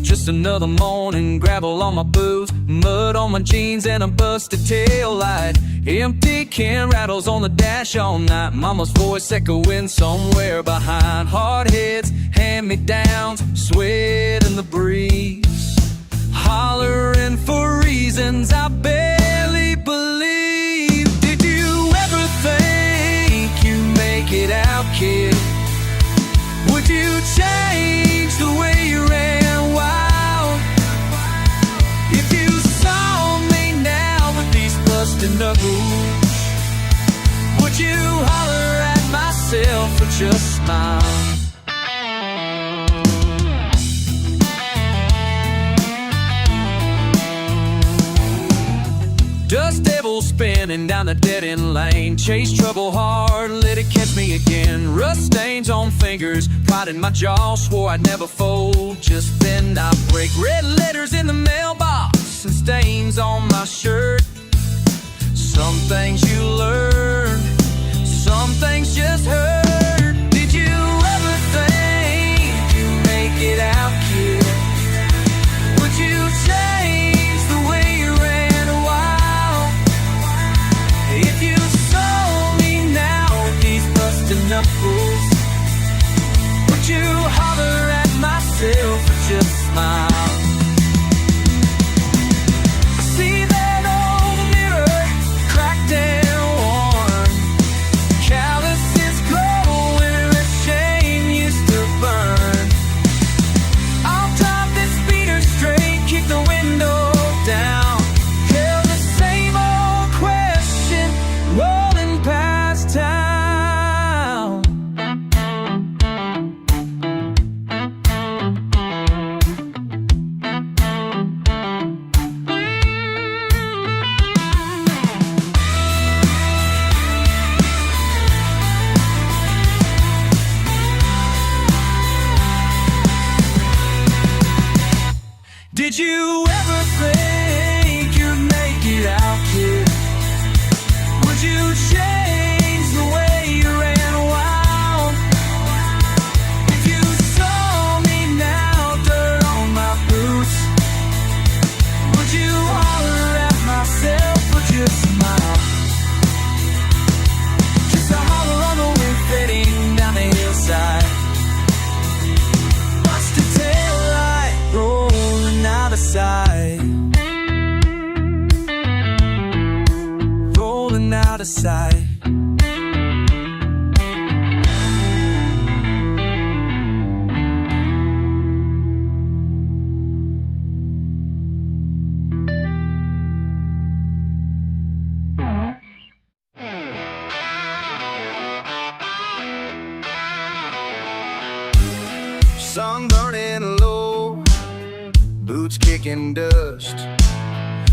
Just another morning, gravel on my boots, mud on my jeans and a busted tail light. Empty can rattles on the dash all night. Mama's voice echoing somewhere behind. Hard heads, hand-me-downs, sweat in the breeze, hollering for reasons I barely believe. Did you ever think you'd make it out, kid? Would you change the way you ran wild? If you saw me now with these busted knuckles, would you holler at myself or just smile? Dust devil spinning down the dead-end lane. Chase trouble hard, let it catch me again. Rust stains on fingers, pride in my jaw. Swore I'd never fold, just bend, I break. Red letters in the mailbox and stains on my shirt. Some things you learn, some things just hurt. Did you ever think you'd make it out, kid? Would you change the way you ran wild? If you saw me now with these busted knuckles, would you holler at myself or just smile? See that old mirror, cracked and worn, calluses glow where a shame used to burn. I'll drive this speeder straight, kick the window down, hear the same old question rolling past town. Did you ever think you'd make it out, kid? Would you change the way you ran wild? If you saw me now, dirt on my boots, would you holler at myself or just smile? Just a holler on the wind fading down the hillside. Busted tail light rolling out of sight, rolling out of sight. Sun burning low, boots kicking dust.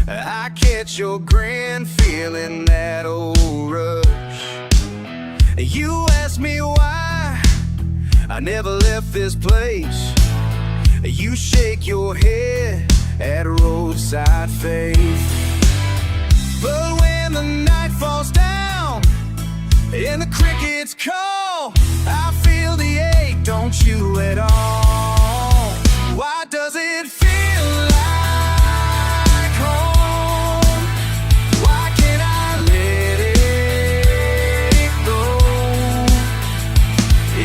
I catch your grin, feeling that old rush. You ask me why I never left this place. You shake your head at roadside faith. But when the night falls down and the crickets call, I feel the ache, don't you at all? Why does it feel like home? Why can't I let it go?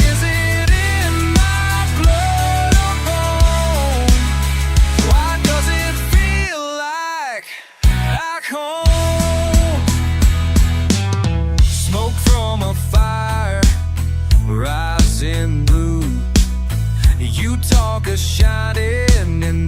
Is it in my blood or bone? Why does it feel like home? Smoke from a fire rising blue. You talk of shining in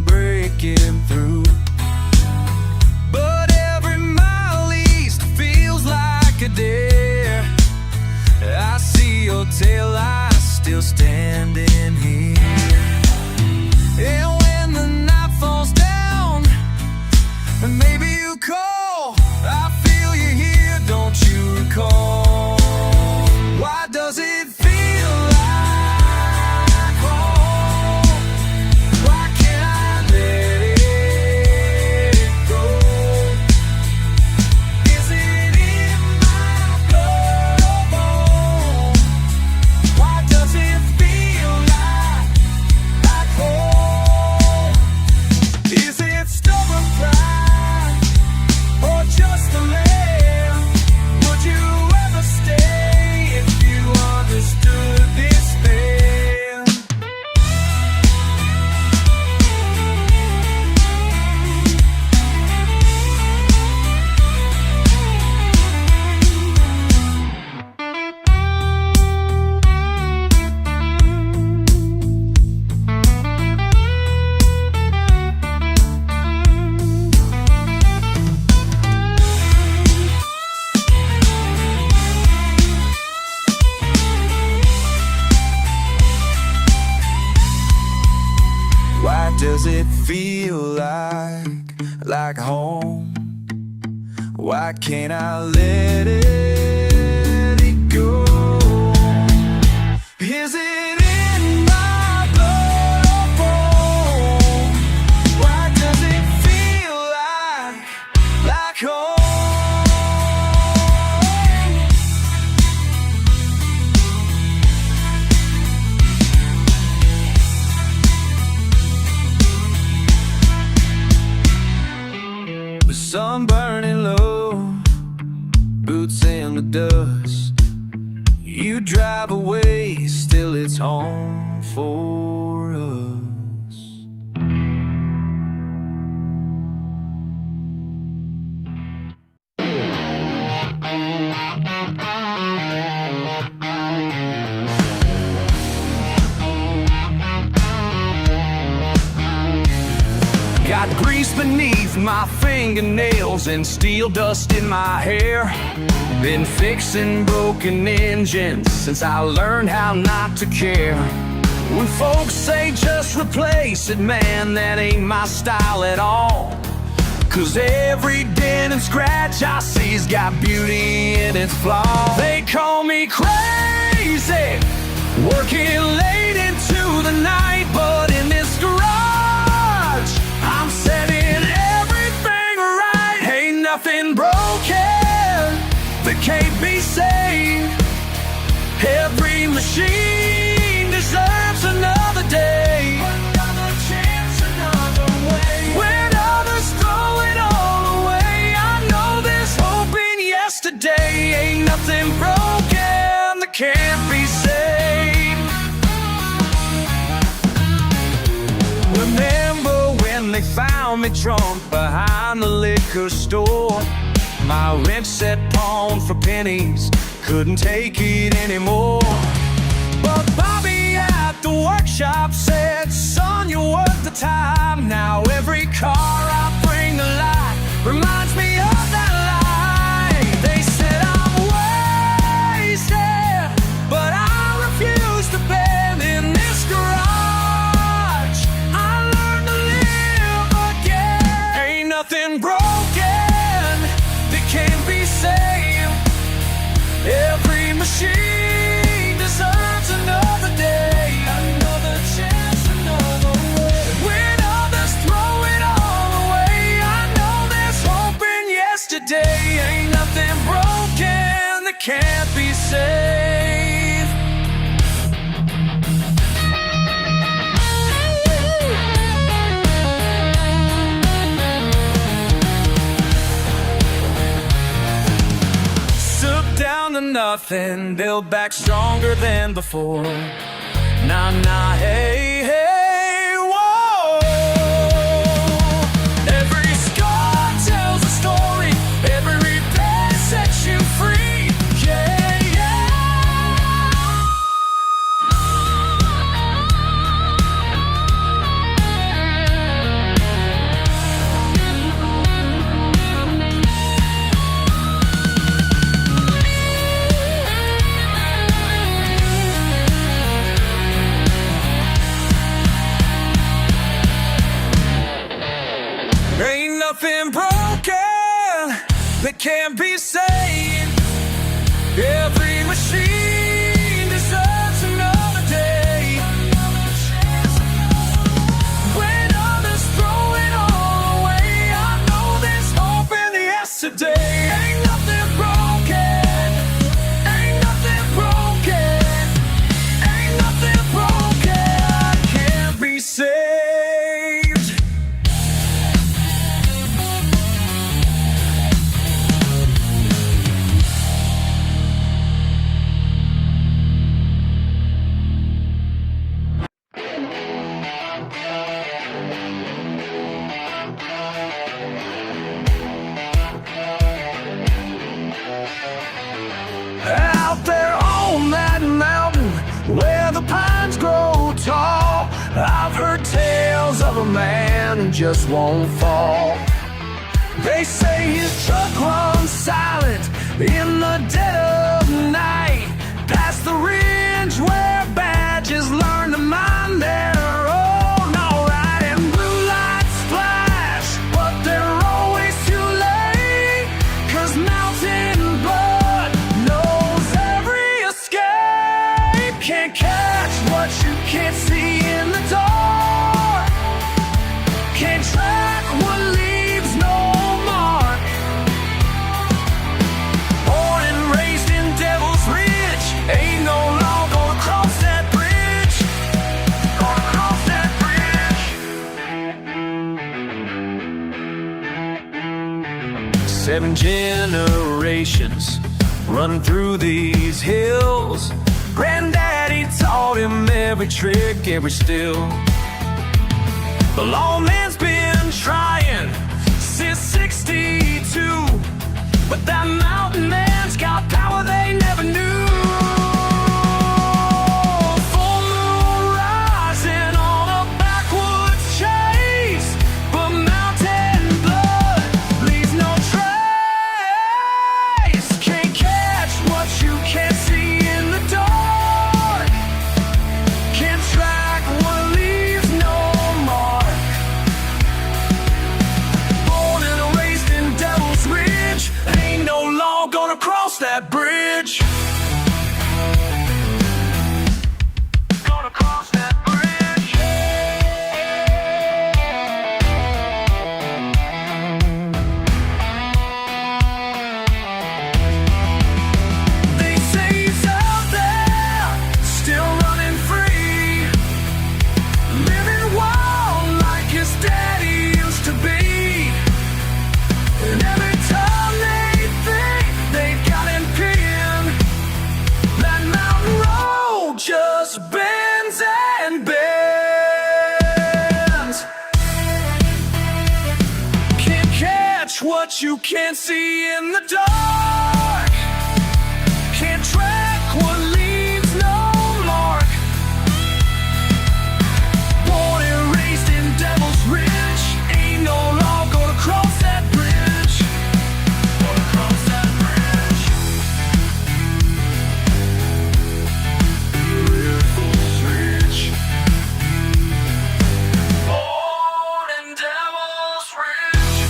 feel like home? Why can't I let it go? Is it in my blood or bone? Why does it feel like home? The sun burning low, boots in the dust. You drive away, still it's home for us. Got grease beneath my fingernails and steel dust in my hair. Been fixing broken engines since I learned how not to care. When folks say just replace it, man, that ain't my style at all. 'Cause every dent and scratch I see's got beauty in its flaws. They call me crazy, working late into the night, but in this garage I'm setting everything right. Ain't nothing broken that can't be saved. Every machine deserves another day, another chance, another way. When others throw it all away, I know there's hope in yesterday. Ain't nothing broken that can't be saved. Remember when they found me drunk behind the liquor store? My rent set pawned for pennies, couldn't take it anymore. But Bobby at the workshop said, son, you're worth the time. Now every car I bring to life reminds me of that lie. They said I'm wasted, but I refuse to bend in this garage. I learned to live again. Ain't nothing broken that can't be saved. Every machine deserves another day, another chance, another way. When others throw it all away, I know there's hope in yesterday. Ain't nothing broken that can't be saved. Down to nothing, build back stronger than before. Nah, nah, hey, hey, whoa. Every scar tells a story, every repair sets you free. Yeah, yeah. Ain't nothing broken that can't be saved. Every machine deserves another day. When others throw it all away, I know there's hope in the yesterday. Ain't nothing broken. Ain't nothing broken. Ain't nothing broken. Can't be saved. Out there on that mountain where the pines grow tall, I've heard tales of a man who just won't fall. They say his truck runs silent in the dead of night, past the ridge where badges learn to mind their own. All right, and blue light 7 generations running through these hills. Granddaddy taught him every trick, every skill. The lawman's been trying since 62, but that mountain man's got power they never knew. Full moon rising on a backwoods chase, but mountain blood leaves no trace. Can't catch what you can't see in the dark. Can't track what leaves no mark. Born and raised in Devil's Ridge, ain't no law gonna cross that bridge. Gonna cross that bridge. They say he's out there, still running free, living wild like his daddy used to be. And every time they think they've got him pinned, that mountain road just bends and bends. Can't catch what you can't see in the dark. Can't track what leaves no mark. Born and raised in Devil's Ridge, ain't no law gonna cross that bridge. Gonna cross that bridge. Devil's Ridge. Born in Devil's Ridge.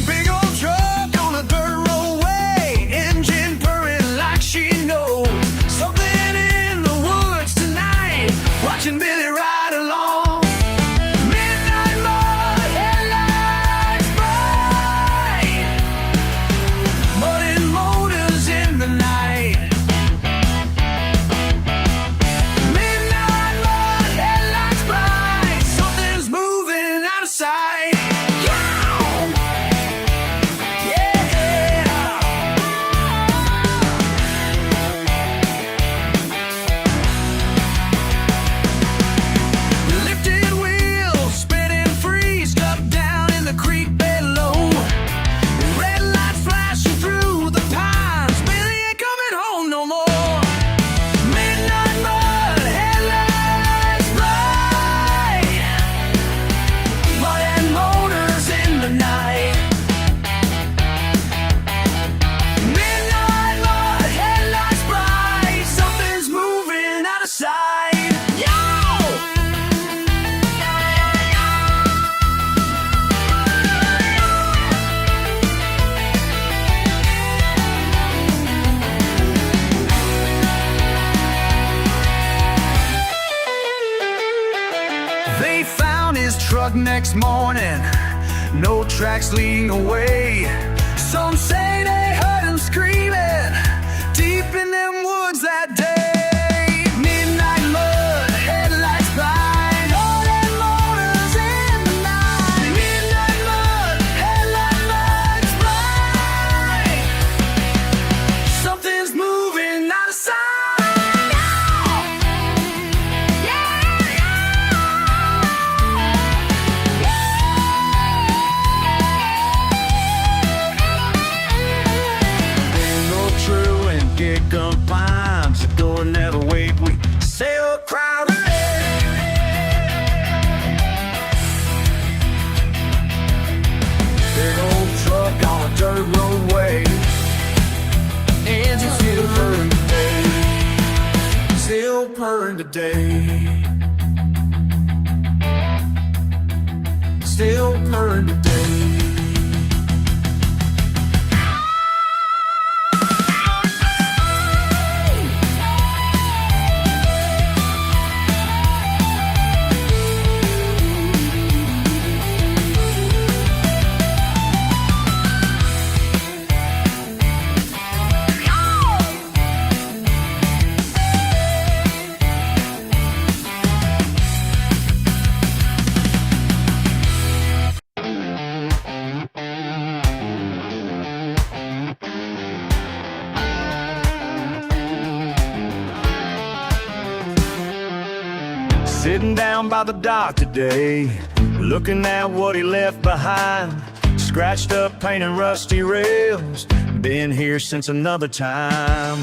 Big old truck on a dirt roadway, engine purring like she knows something in the woods tonight. Watching Billy ride along. Midnight mud, headlights bright, muddy motors in the night. Midnight mud, headlights bright, something's moving out of sight. Lifted wheels, spinning free, stuck down in the creek below. Red lights flashing through the pines, Billy ain't coming home no more. Midnight mud, headlights bright, mud and motors in the night. Midnight mud, headlights bright, something's moving out of sight. Yo! They found his truck next morning, no tracks leading away. Some say they heard him screaming deep in them woods that day. Midnight mud, headlights blind, all them motors in the night. Midnight mud, headlights blind, something's moving out of sight. Ain't no trail and get confined, so go and never wait. We sail crowded. Big old truck on a dirt roadway, engine still purring today. Still purring today. Still purring today. Sitting down by the dock today, looking at what he left behind. Scratched up paint and rusty rails, been here since another time.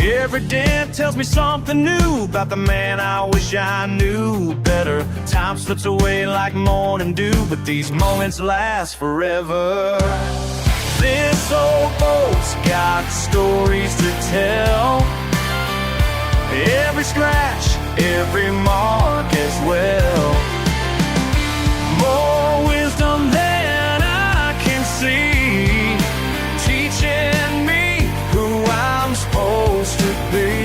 Every dent tells me something new about the man I wish I knew better. Time slips away like morning dew, but these moments last forever. This old boat's got stories to tell. Every scratch, every mark as well. More wisdom than I can see, teaching me who I'm supposed to be.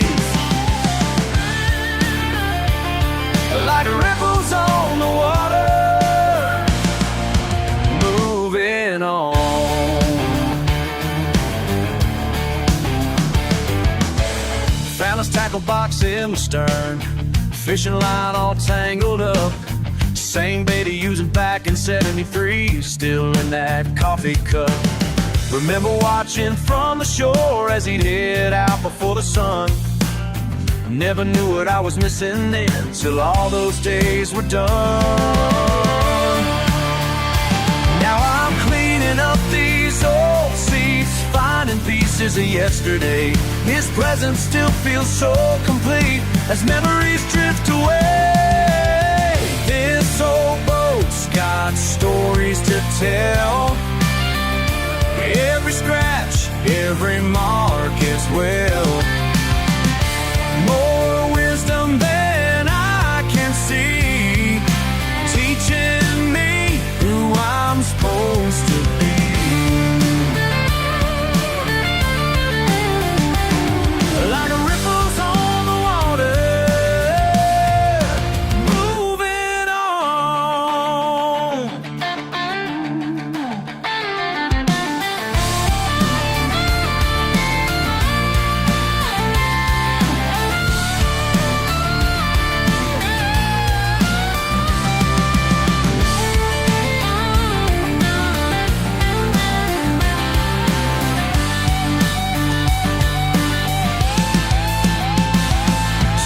Like ripples on the water, moving on. Found his tackle box in the stern, fishing line all tangled up. Same bait he using back in '73, still in that coffee cup. Remember watching from the shore as he'd head out before the sun. Never knew what I was missing then, till all those days were done. Now I'm cleaning up these old seats, finding pieces of yesterday. His presence still feels so complete as memories drift away. This old boat's got stories to tell. Every scratch, every mark as well. More wisdom than I can see, teaching me who I'm supposed to be. Like ripples on the water, moving on.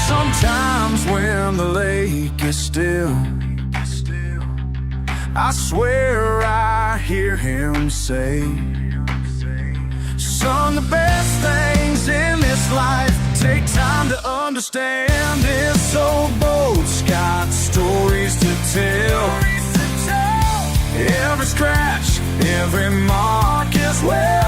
Sometimes when the lake is still, I swear I hear him say, son, the best things in this life take time to understand. This old boat's got stories to tell. Every scratch, every mark as well.